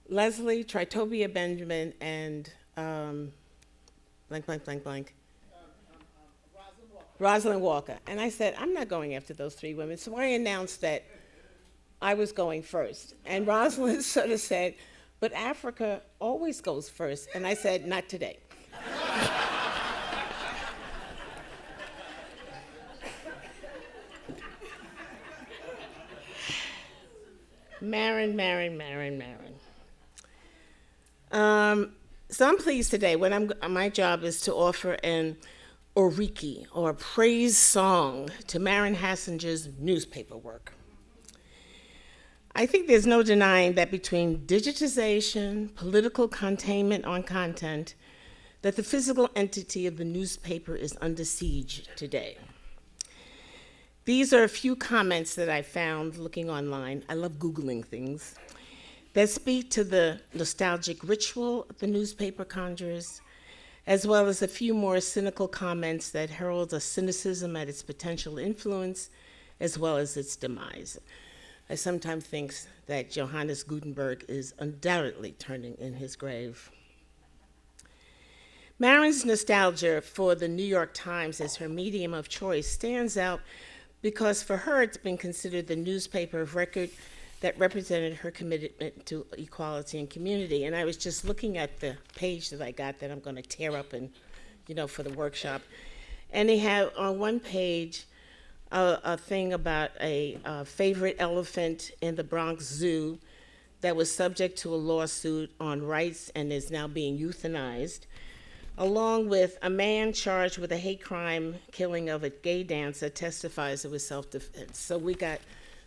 Leslie, Tritobia Benjamin, and blank, blank, blank, blank. Rosalind Walker. And I said, I'm not going after those three women. So I announced that I was going first. And Rosalind sort of said, but Africa always goes first. And I said, not today. Maren. So I'm pleased today. My job is to offer an oriki, or praise song, to Maren Hassinger's newspaper work. I think there's no denying that between digitization, political containment on content, that the physical entity of the newspaper is under siege today. These are a few comments that I found looking online. I love Googling things that speak to the nostalgic ritual the newspaper conjures, as well as a few more cynical comments that herald a cynicism at its potential influence, as well as its demise. I sometimes think that Johannes Gutenberg is undoubtedly turning in his grave. Maren's nostalgia for the New York Times as her medium of choice stands out because for her it's been considered the newspaper of record that represented her commitment to equality and community. And I was just looking at the page that I got that I'm going to tear up and, for the workshop. And they have on one page a thing about a favorite elephant in the Bronx Zoo that was subject to a lawsuit on rights and is now being euthanized, along with a man charged with a hate crime killing of a gay dancer testifies it was self-defense. So we got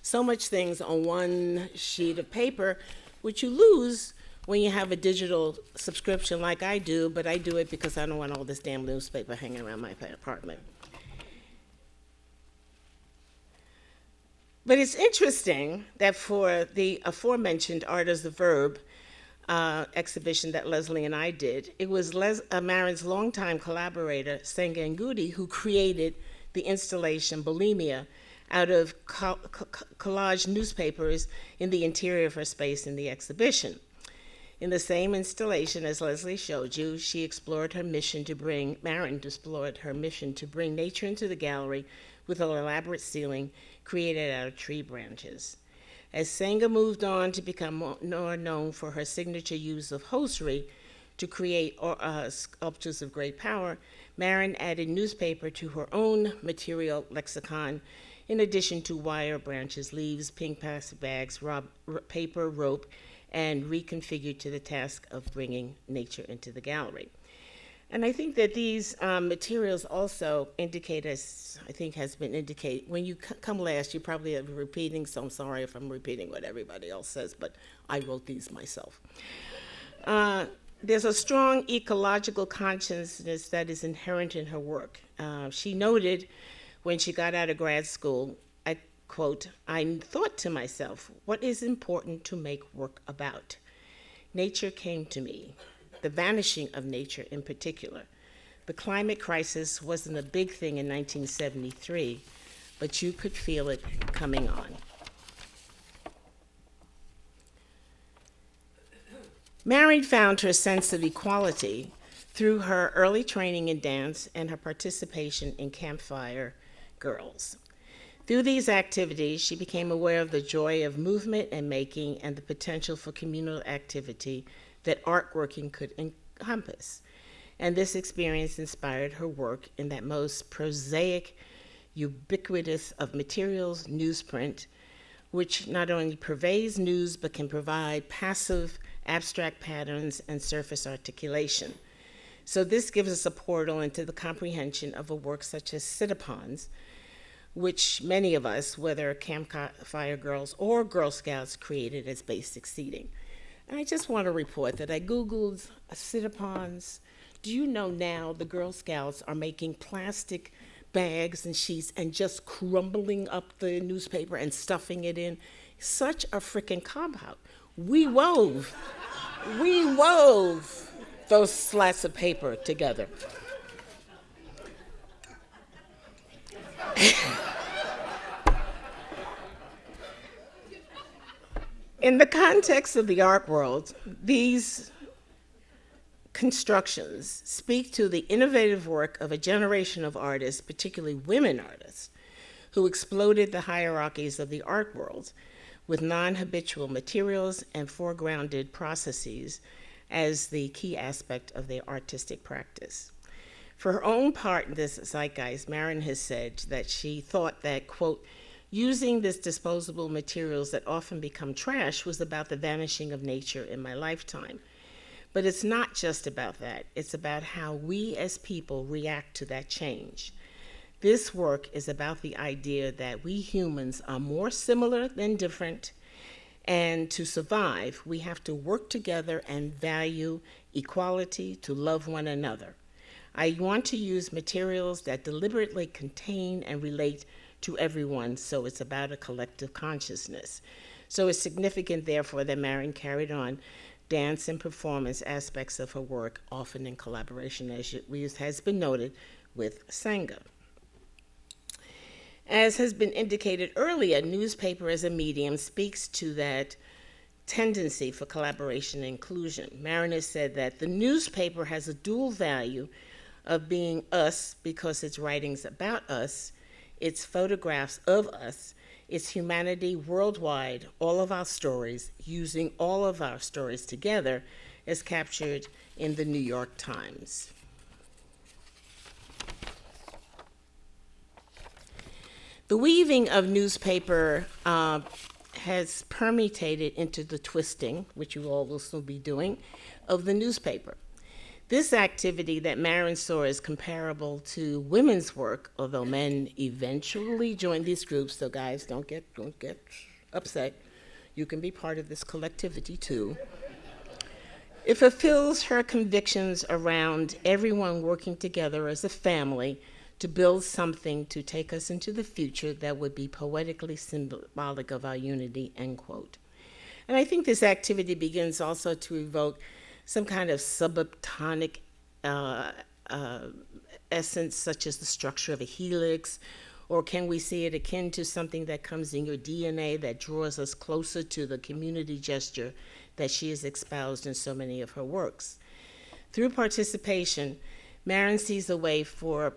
so much things on one sheet of paper, which you lose when you have a digital subscription like I do, but I do it because I don't want all this damn newspaper hanging around my apartment. But it's interesting that for the aforementioned Art as the Verb exhibition that Leslie and I did, it was Maren's longtime collaborator, Senga Nengudi, who created the installation Bulimia out of collage newspapers in the interior of her space in the exhibition. In the same installation as Leslie showed you, Maren explored her mission to bring nature into the gallery with an elaborate ceiling created out of tree branches. As Senga moved on to become more known for her signature use of hosiery to create sculptures of great power, Maren added newspaper to her own material lexicon, in addition to wire, branches, leaves, pink plastic bags, paper, rope, and reconfigured to the task of bringing nature into the gallery. And I think that these materials also indicate, as I think has been indicated, when you come last, you probably are repeating, so I'm sorry if I'm repeating what everybody else says, but I wrote these myself. There's a strong ecological consciousness that is inherent in her work. She noted when she got out of grad school, I quote, "I thought to myself, what is important to make work about? Nature came to me. The vanishing of nature in particular. The climate crisis wasn't a big thing in 1973, but you could feel it coming on." Maren found her sense of equality through her early training in dance and her participation in Campfire Girls. Through these activities, she became aware of the joy of movement and making and the potential for communal activity that artworking could encompass. And this experience inspired her work in that most prosaic, ubiquitous of materials, newsprint, which not only purveys news but can provide passive, abstract patterns and surface articulation. So this gives us a portal into the comprehension of a work such as sit-upons, which many of us, whether Campfire Girls or Girl Scouts, created as basic seating. And I just want to report that I Googled sit-upons. Do you know now the Girl Scouts are making plastic bags and sheets and just crumbling up the newspaper and stuffing it in? Such a freaking cop-out. We wove We wove those slats of paper together. In the context of the art world, these constructions speak to the innovative work of a generation of artists, particularly women artists, who exploded the hierarchies of the art world with non-habitual materials and foregrounded processes as the key aspect of their artistic practice. For her own part in this zeitgeist, Maren has said that she thought that, quote, using this disposable materials that often become trash was about the vanishing of nature in my lifetime. But it's not just about that. It's about how we as people react to that change. This work is about the idea that we humans are more similar than different, and to survive, we have to work together and value equality, to love one another. I want to use materials that deliberately contain and relate to everyone, so it's about a collective consciousness. So it's significant, therefore, that Maren carried on dance and performance aspects of her work, often in collaboration, as has been noted, with Senga. As has been indicated earlier, newspaper as a medium speaks to that tendency for collaboration and inclusion. Maren has said that the newspaper has a dual value of being us because it's writings about us, it's photographs of us, it's humanity worldwide, all of our stories, using all of our stories together as captured in the New York Times. The weaving of newspaper has permeated into the twisting, which you all will still be doing, of the newspaper. This activity that Maren saw is comparable to women's work, although men eventually join these groups, so guys, don't get upset. You can be part of this collectivity too. It fulfills her convictions around everyone working together as a family to build something to take us into the future that would be poetically symbolic of our unity, end quote. And I think this activity begins also to evoke some kind of subatomic essence, such as the structure of a helix, or can we see it akin to something that comes in your DNA that draws us closer to the community gesture that she has espoused in so many of her works. Through participation, Maren sees a way for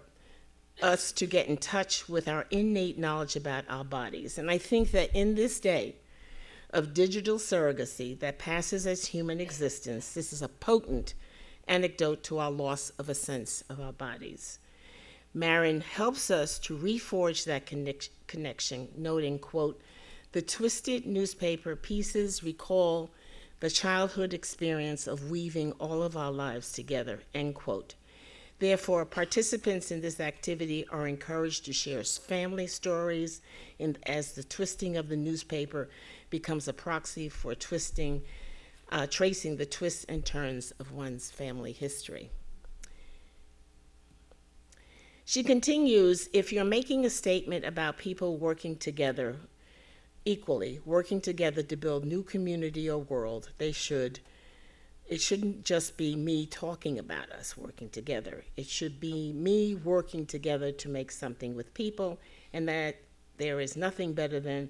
us to get in touch with our innate knowledge about our bodies. And I think that in this day of digital surrogacy that passes as human existence, this is a potent antidote to our loss of a sense of our bodies. Maren helps us to reforge that connection, noting, quote, the twisted newspaper pieces recall the childhood experience of weaving all of our lives together, end quote. Therefore, participants in this activity are encouraged to share family stories, and as the twisting of the newspaper becomes a proxy for tracing the twists and turns of one's family history. She continues, if you're making a statement about people working together equally, working together to build new community or world, it shouldn't just be me talking about us working together. It should be me working together to make something with people, and that there is nothing better than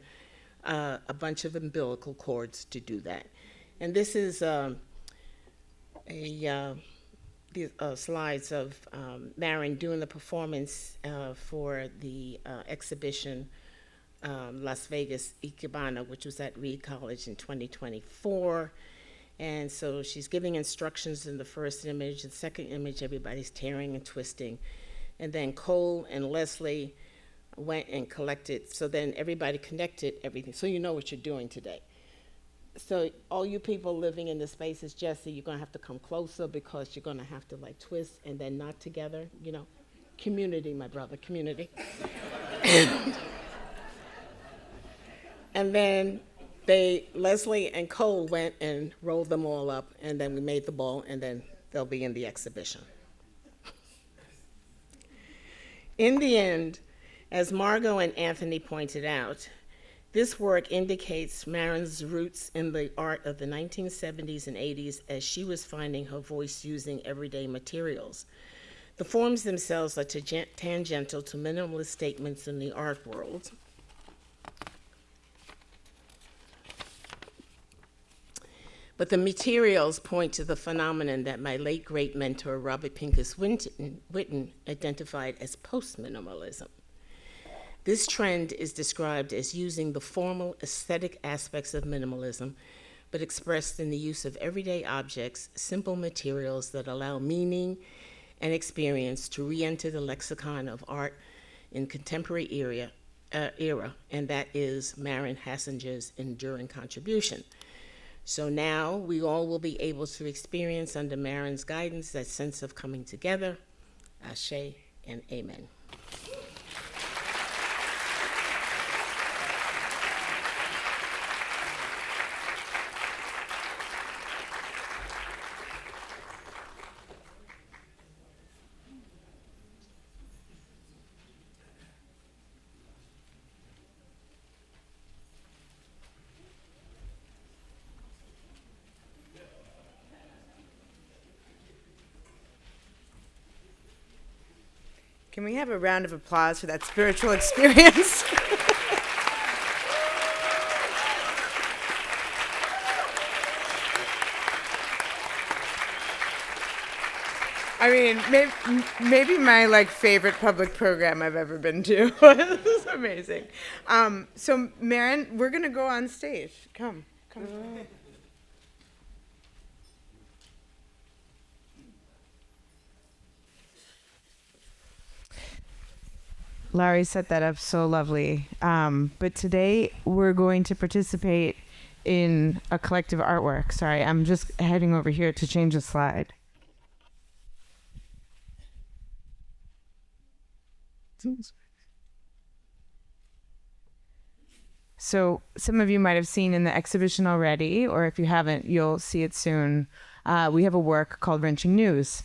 a bunch of umbilical cords to do that. And this is slides of Maren doing the performance for the exhibition Las Vegas Ikebana, which was at Reed College in 2024. And so she's giving instructions in the first image. The second image, everybody's tearing and twisting. And then Cole and Leslie went and collected. So then everybody connected everything. So you know what you're doing today. So all you people living in the spaces, Jesse, you're going to have to come closer because you're going to have to like twist and then knot together, you know. Community, my brother, community. And then Leslie and Cole went and rolled them all up, and then we made the ball, and then they'll be in the exhibition. In the end, as Margot and Anthony pointed out, This work indicates Maren's roots in the art of the 1970s and 80s as she was finding her voice using everyday materials. The forms themselves are tangential to minimalist statements in the art world. But the materials point to the phenomenon that my late great mentor, Robert Pincus Witten, identified as post-minimalism. This trend is described as using the formal aesthetic aspects of minimalism, but expressed in the use of everyday objects, simple materials that allow meaning and experience to re-enter the lexicon of art in contemporary era, and that is Maren Hassinger's enduring contribution. So now we all will be able to experience under Maren's guidance that sense of coming together. Ashe and amen. Can we have a round of applause for that spiritual experience? I mean, maybe my favorite public program I've ever been to. This is amazing. So Maren, we're gonna go on stage. Come. Larry set that up so lovely. But today we're going to participate in a collective artwork. Sorry, I'm just heading over here to change the slide. So some of you might have seen in the exhibition already, or if you haven't, you'll see it soon. We have a work called Wrenching News.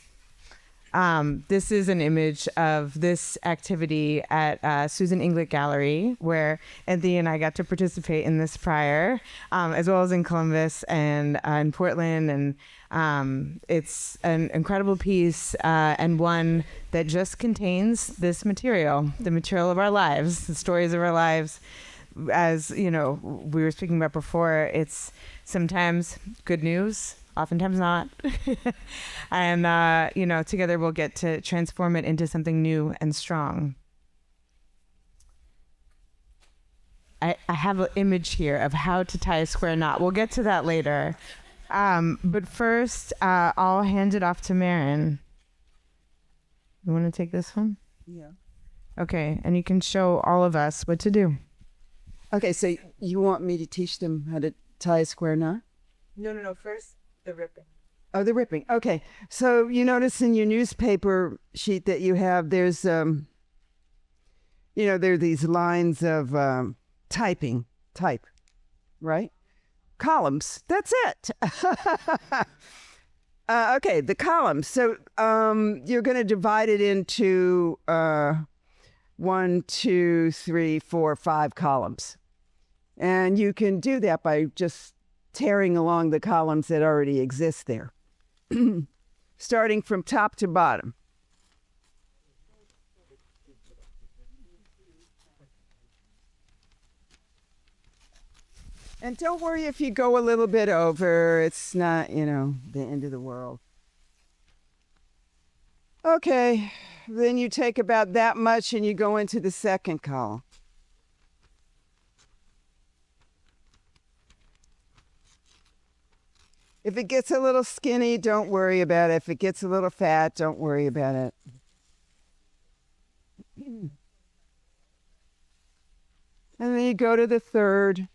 This is an image of this activity at Susan Inglet Gallery, where Anthony and I got to participate in this prior, as well as in Columbus and in Portland. And it's an incredible piece and one that just contains this material, the material of our lives, the stories of our lives. As we were speaking about before, it's sometimes good news, oftentimes not. And, together we'll get to transform it into something new and strong. I have an image here of how to tie a square knot. We'll get to that later. But first, I'll hand it off to Maren. You want to take this one? Yeah. Okay, and you can show all of us what to do. Okay, so you want me to teach them how to tie a square knot? No. First, the ripping. Oh, the ripping. Okay. So you notice in your newspaper sheet that you have, there's, there are these lines of type, right? Columns. That's it. Okay, the columns. So you're going to divide it into 1, 2, 3, 4, 5 columns. And you can do that by just tearing along the columns that already exist there, starting from top to bottom. And don't worry if you go a little bit over. It's not, the end of the world. Okay, then you take about that much and you go into the second column. If it gets a little skinny, don't worry about it. If it gets a little fat, don't worry about it. And then you go to the third.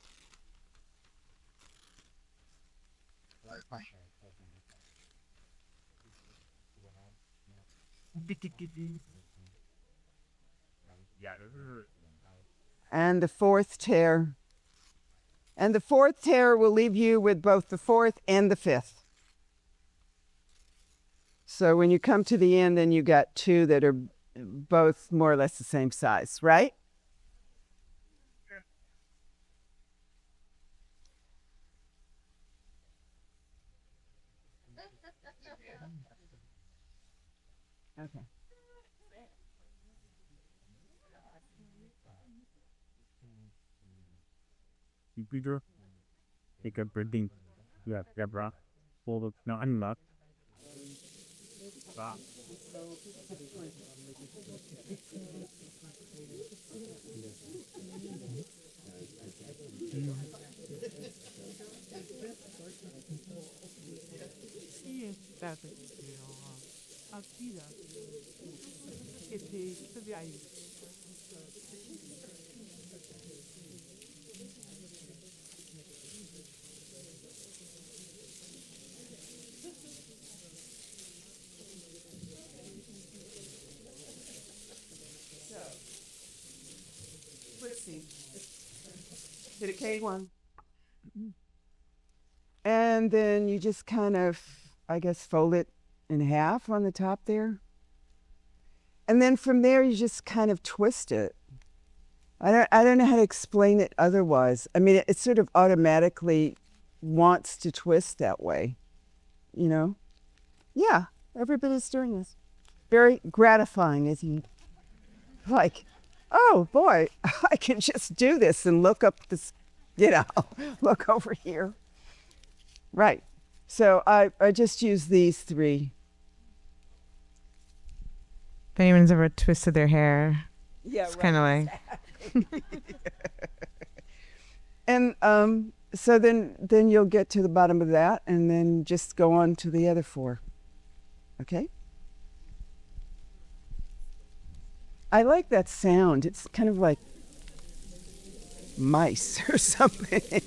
And the fourth tear. And the fourth tear will leave you with both the fourth and the fifth. So when you come to the end, then you got two that are both more or less the same size, right? Okay. Computer, take a breathing. Yeah, bra. Forward, now unlock. Bra. Hit a K1. And then you just kind of, I guess, fold it in half on the top there. And then from there, you just kind of twist it. I don't know how to explain it otherwise. I mean, it sort of automatically wants to twist that way, you know? Yeah, everybody's doing this. Very gratifying, isn't it? Like, oh boy, I can just do this and look up this, you know, look over here. Right. So I just use these three. If anyone's ever twisted their hair, Yeah, it's kind of like, And so then you'll get to the bottom of that and then just go on to the other four. Okay? I like that sound. It's kind of like mice or something.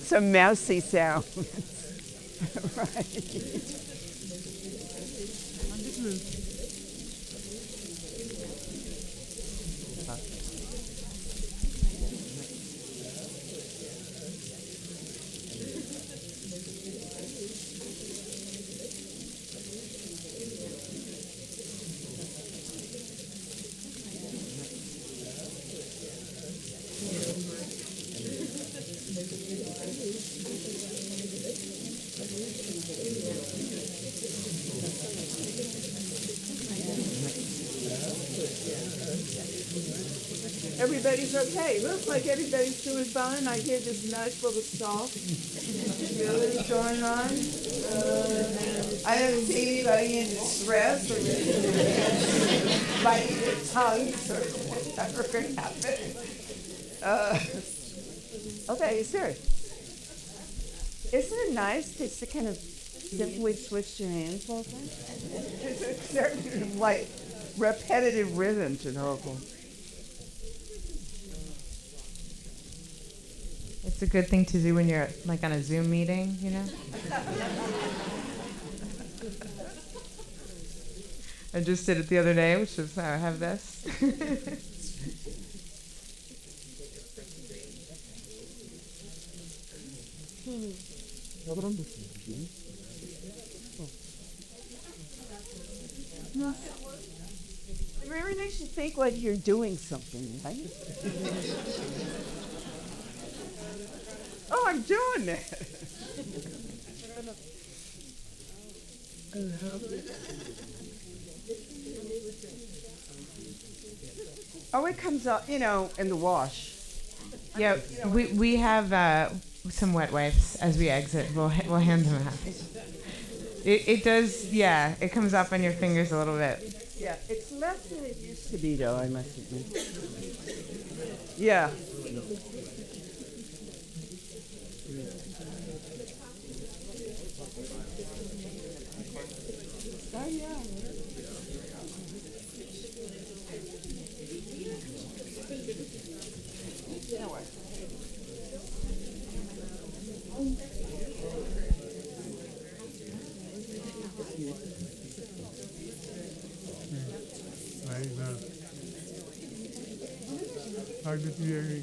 Some mousy sounds. Right. Everybody's okay. Looks like everybody's doing fine. I hear this nice little salt really going on. I don't see anybody in distress or biting their tongues or whatever could happen. Okay, sir. Isn't it nice just to kind of simply twist your hands like that? There's a certain, like, repetitive rhythm to the whole thing. it's a good thing to do when you're like on a Zoom meeting, you know? I just did it the other day, which is how I have this. It really makes you think like you're doing something, right? Oh, I'm doing it. Oh, it comes out, you know, in the wash. Yeah, we have some wet wipes as we exit. We'll hand them out. It does, yeah. It comes up on your fingers a little bit. Yeah, it's less than it used to be, though, I must admit. Yeah. Oh, yeah. Hard to hear you.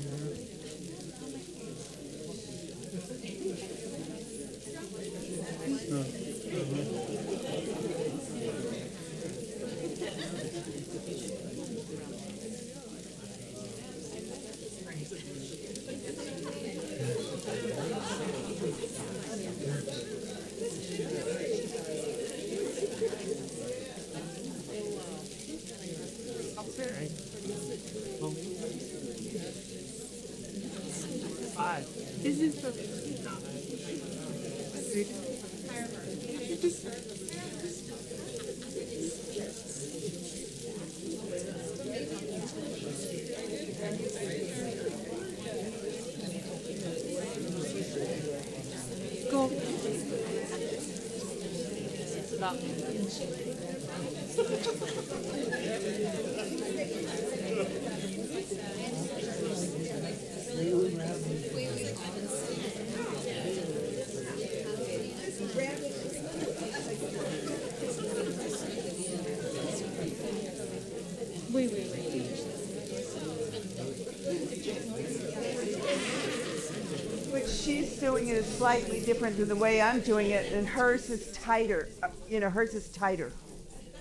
Which she's doing it is slightly different than the way I'm doing it, and hers is tighter. Hers is tighter.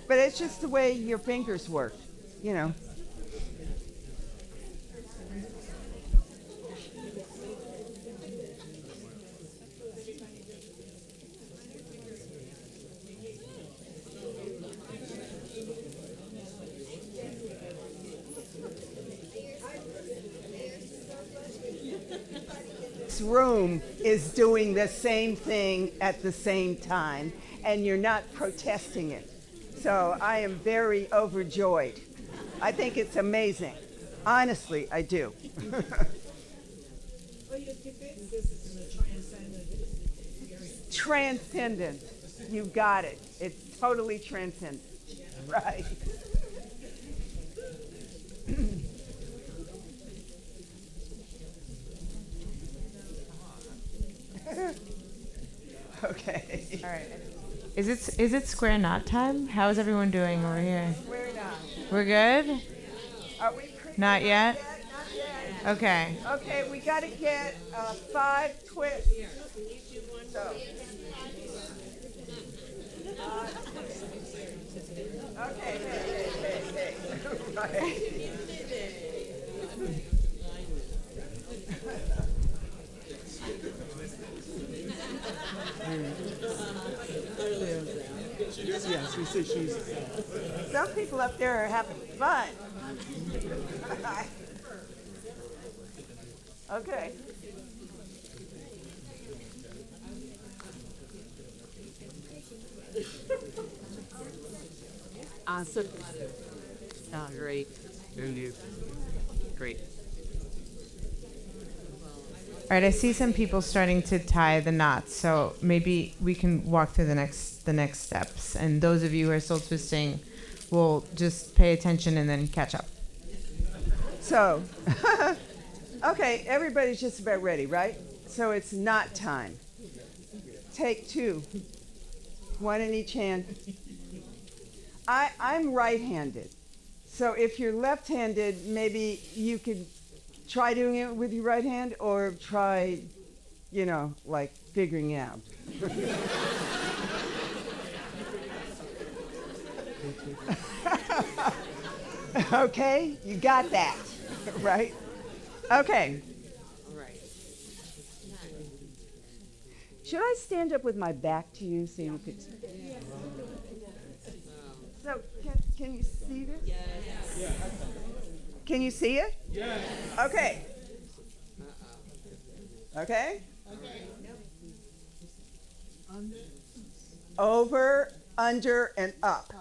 But it's just the way your fingers work, you know. This room is doing the same thing at the same time, and you're not protesting it. So I am very overjoyed. I think it's amazing. Honestly, I do. Transcendent. You got it. It's totally transcendent. Right. Okay. All right. Is it square knot time? How is everyone doing over here? Square knot. We're good? Are we Not yet? Not yet. Okay. Okay, we got to get 5 twists. So. Okay, hey. Right. Yes, we see she's. Some people up there are having fun. Okay. Awesome. Oh, great. Great. All right, I see some people starting to tie the knots, so maybe we can walk through the next steps. And those of you who are still twisting will just pay attention and then catch up. So, okay, everybody's just about ready, right? So it's knot time. Take 2. 1 in each hand. I'm right-handed. So if you're left-handed, maybe you could try doing it with your right hand or try, like figuring out. Okay, you got that, right? Okay. All right. Should I stand up with my back to you so you could? So can you see this? Yes. Can you see it? Yes. Okay. Okay. Over, under, and up.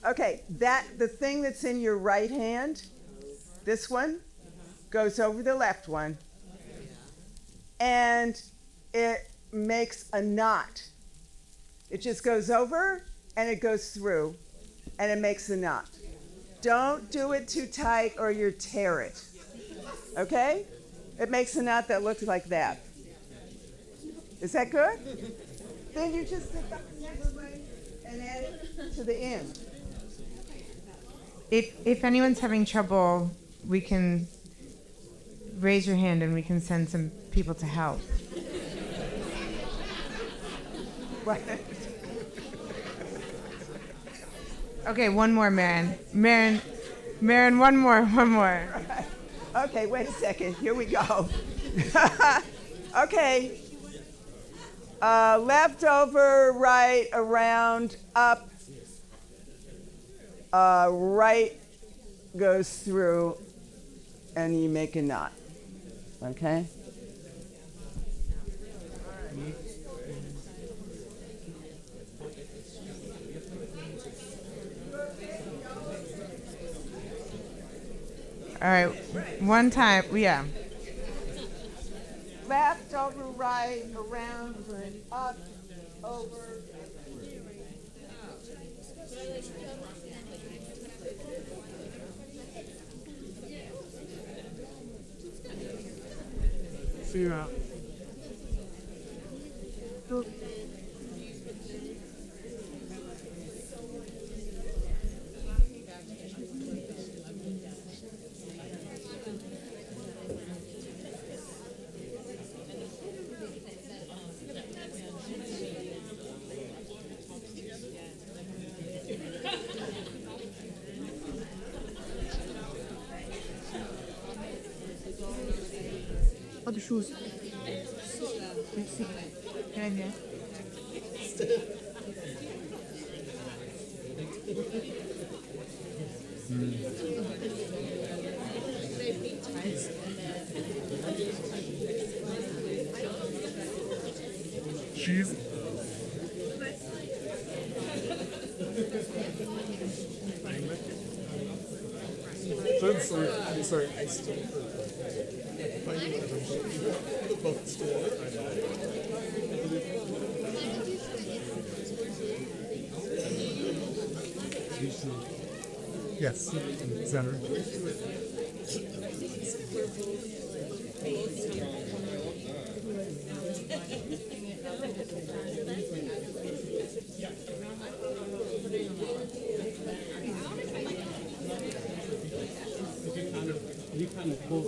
Okay, the thing that's in your right hand, this one, goes over the left one, and it makes a knot. It just goes over, and it goes through, and it makes a knot. Don't do it too tight or you'll tear it, okay? It makes a knot that looks like that. Is that good? Then you just pick up the next way and add it to the end. If anyone's having trouble, we can raise your hand and we can send some people to help. Right. Okay, one more, Maren. Maren, one more. Right. Okay, wait a second. Here we go. Okay. Left over, right, around, up. Right goes through, and you make a knot. Okay? All right, one time, yeah. Left over, right, around, and up, over. See you out. Hadi shoes. Cheese. Sorry. I still Yes, center. You kind of pull.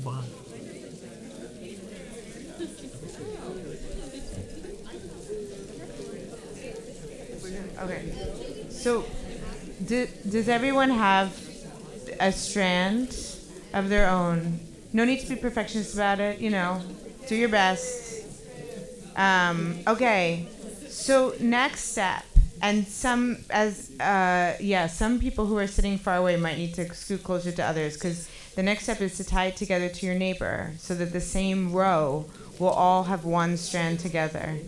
Wow. Okay. So, does everyone have a strand of their own? No need to be perfectionist about it, you know. Do your best. Okay. So next step, and some people who are sitting far away might need to scoot closer to others, because the next step is to tie it together to your neighbor so that the same row will all have one strand together.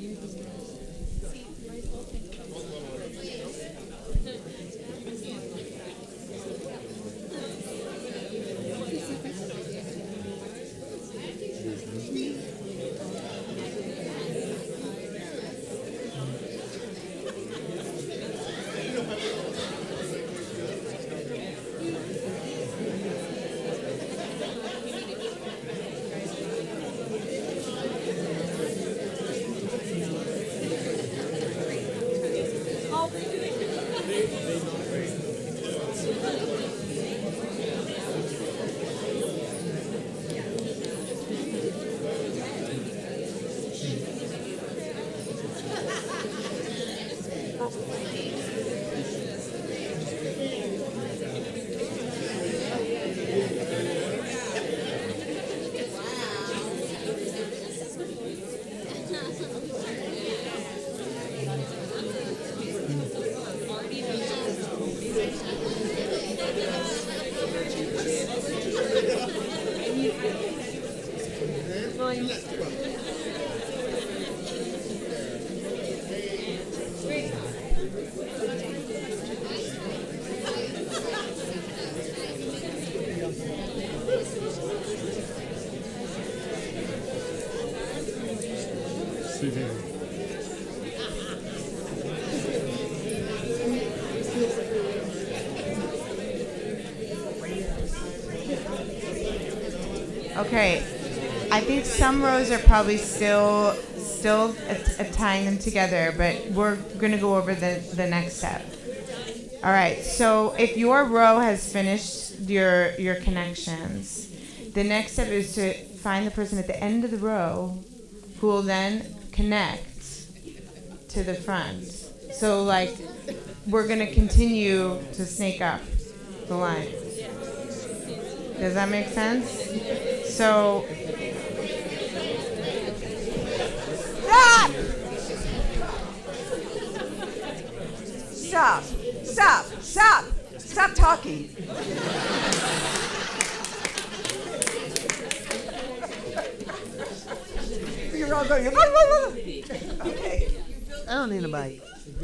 Okay, I think some rows are probably still tying them together, but we're going to go over the next step. All right, so if your row has finished your connections, the next step is to find the person at the end of the row who will then connect to the front. So, like, we're going to continue to snake up the line. Does that make sense? So, stop! Stop. Stop. Stop. Stop talking. You're all going, okay. I don't need a bite.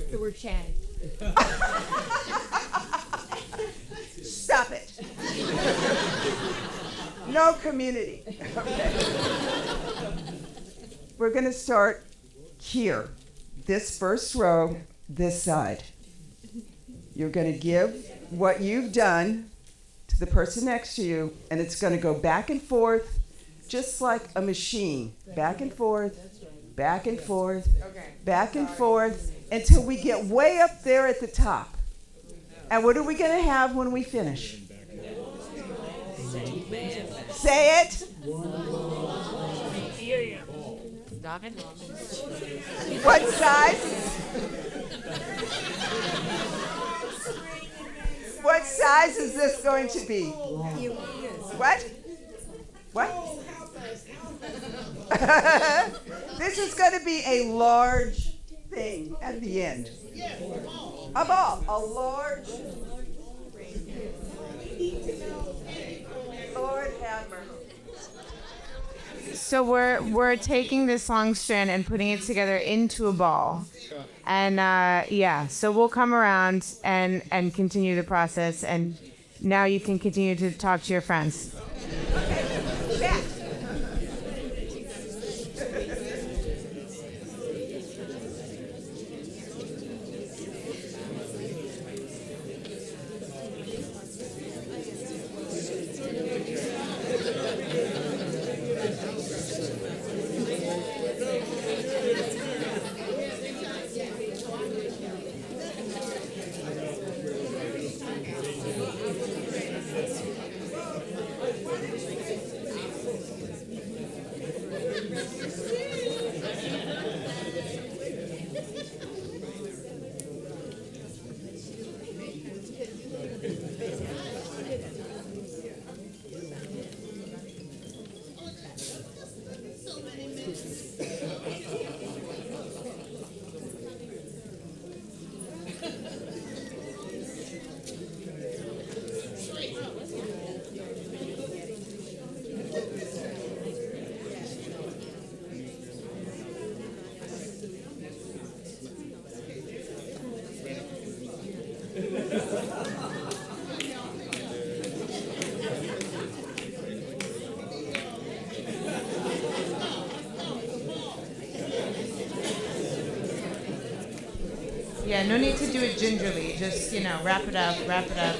The word Chad. Stop it. No community. Okay. We're going to start here. This first row, this side. You're going to give what you've done to the person next to you, and it's going to go back and forth, just like a machine. Back and forth, back and forth, back and forth, until we get way up there at the top. And what are we going to have when we finish? Say it. Doggin? What size? What size is this going to be? What? What? This is going to be a large thing at the end. A ball. A large. Lord have mercy. So we're taking this long strand and putting it together into a ball. And so we'll come around and continue the process, and now you can continue to talk to your friends. Yeah, no need to do it gingerly. Just, wrap it up, wrap it up.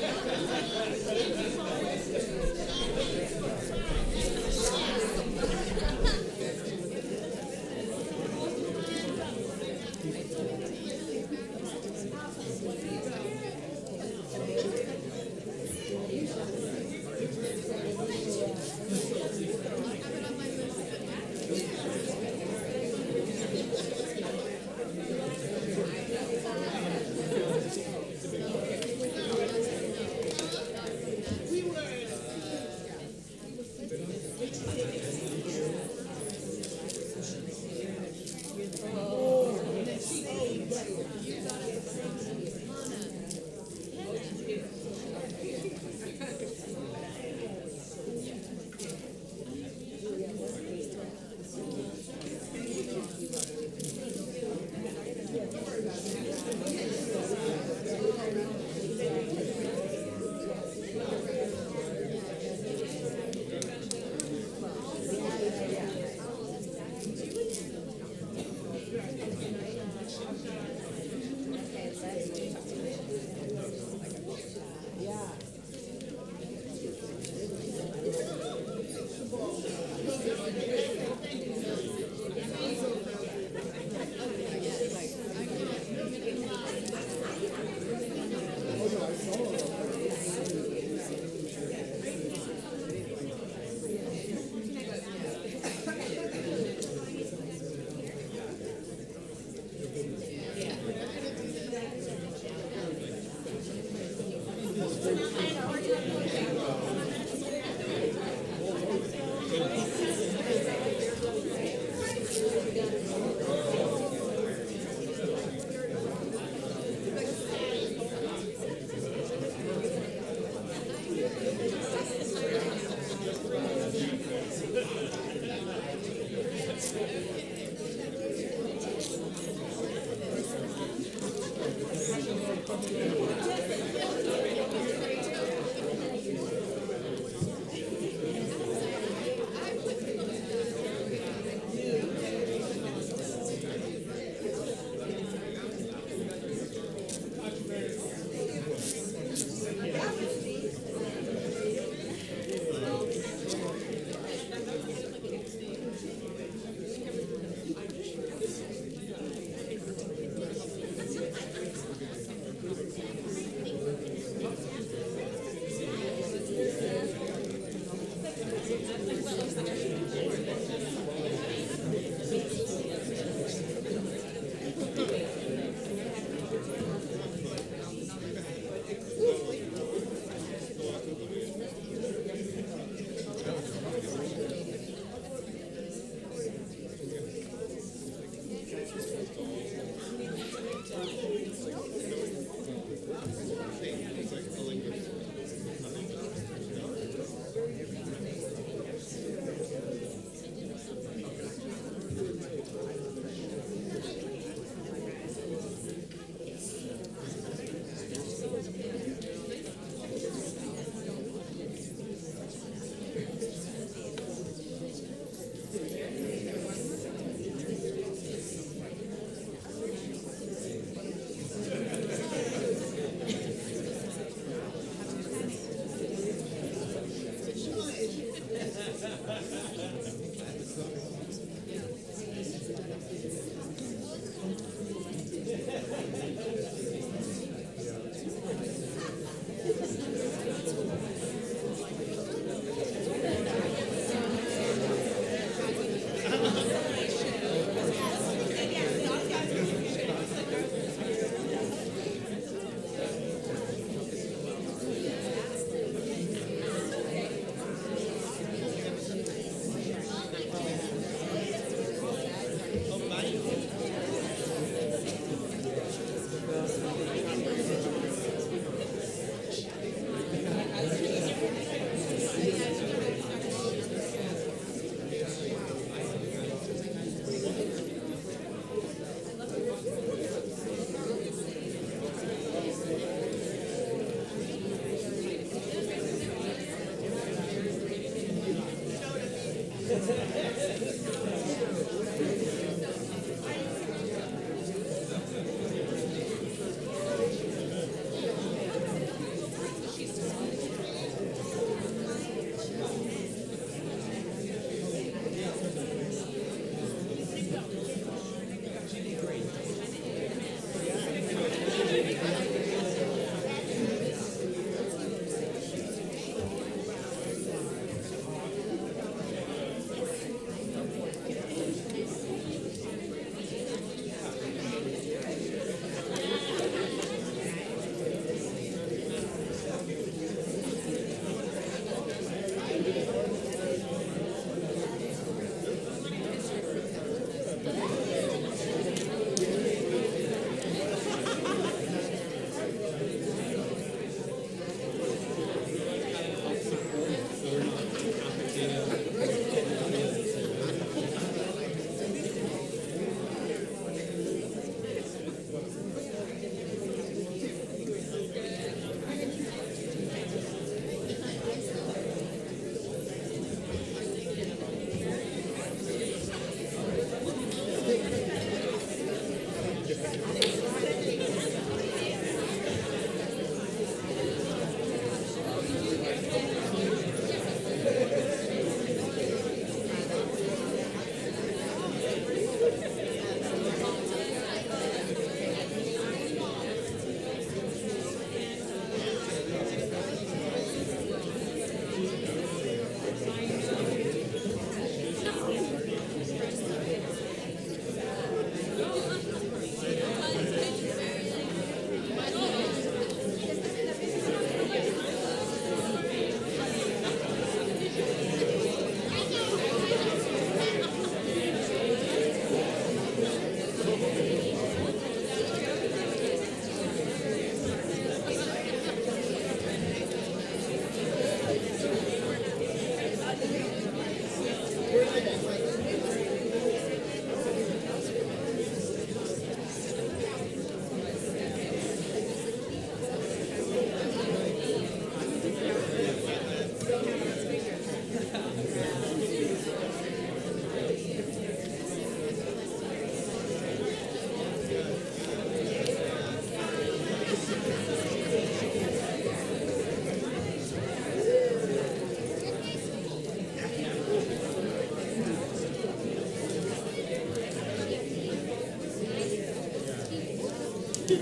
Can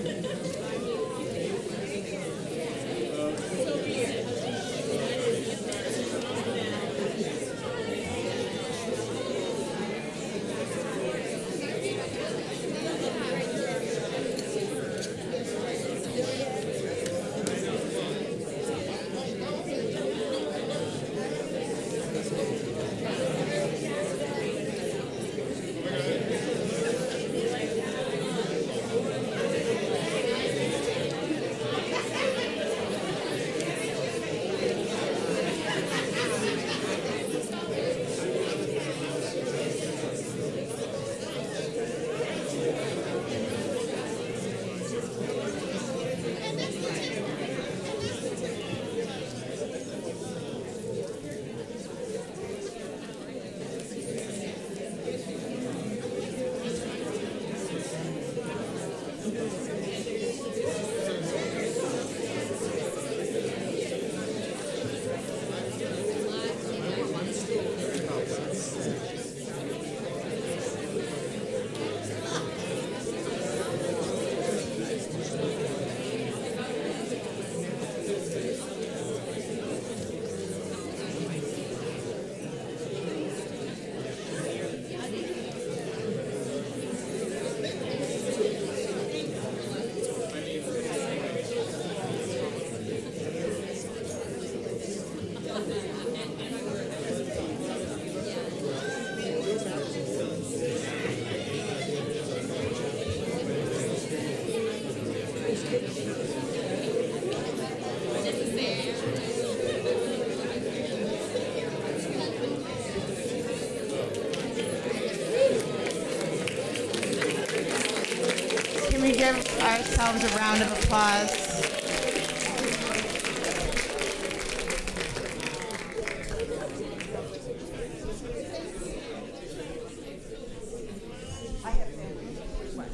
we give ourselves a round of applause?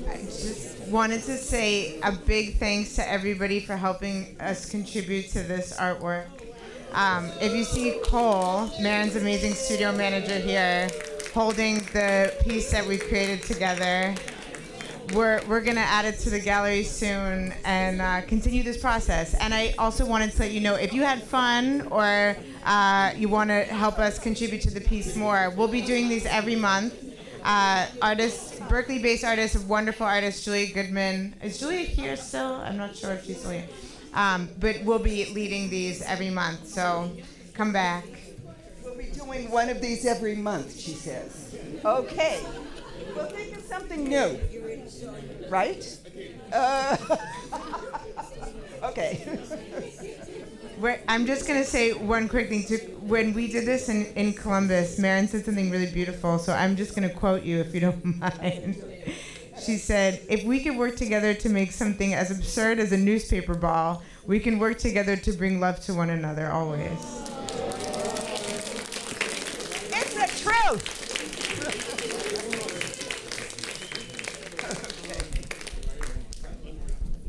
I just wanted to say a big thanks to everybody for helping us contribute to this artwork. If you see Cole, Maren's amazing studio manager here, holding the piece that we created together, we're going to add it to the gallery soon and continue this process. And I also wanted to let you know, if you had fun or you want to help us contribute to the piece more, we'll be doing these every month. Artists, Berkeley-based artists, wonderful artist Julia Goodman. Is Julia here still? I'm not sure if she's still here. But we'll be leading these every month, so come back. We'll be doing one of these every month, she says. Okay. Well, think of something new. Right? Okay. I'm just going to say one quick thing. When we did this in Columbus, Maren said something really beautiful, so I'm just going to quote you if you don't mind. She said, "If we could work together to make something as absurd as a newspaper ball, we can work together to bring love to one another always." It's the truth!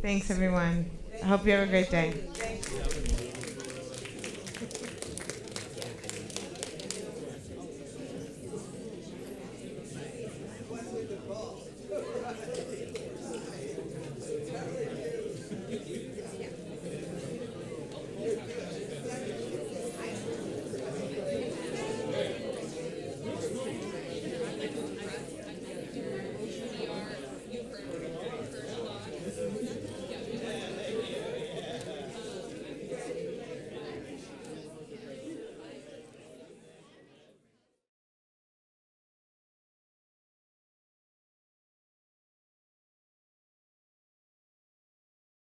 Thanks, everyone. I hope you have a great day.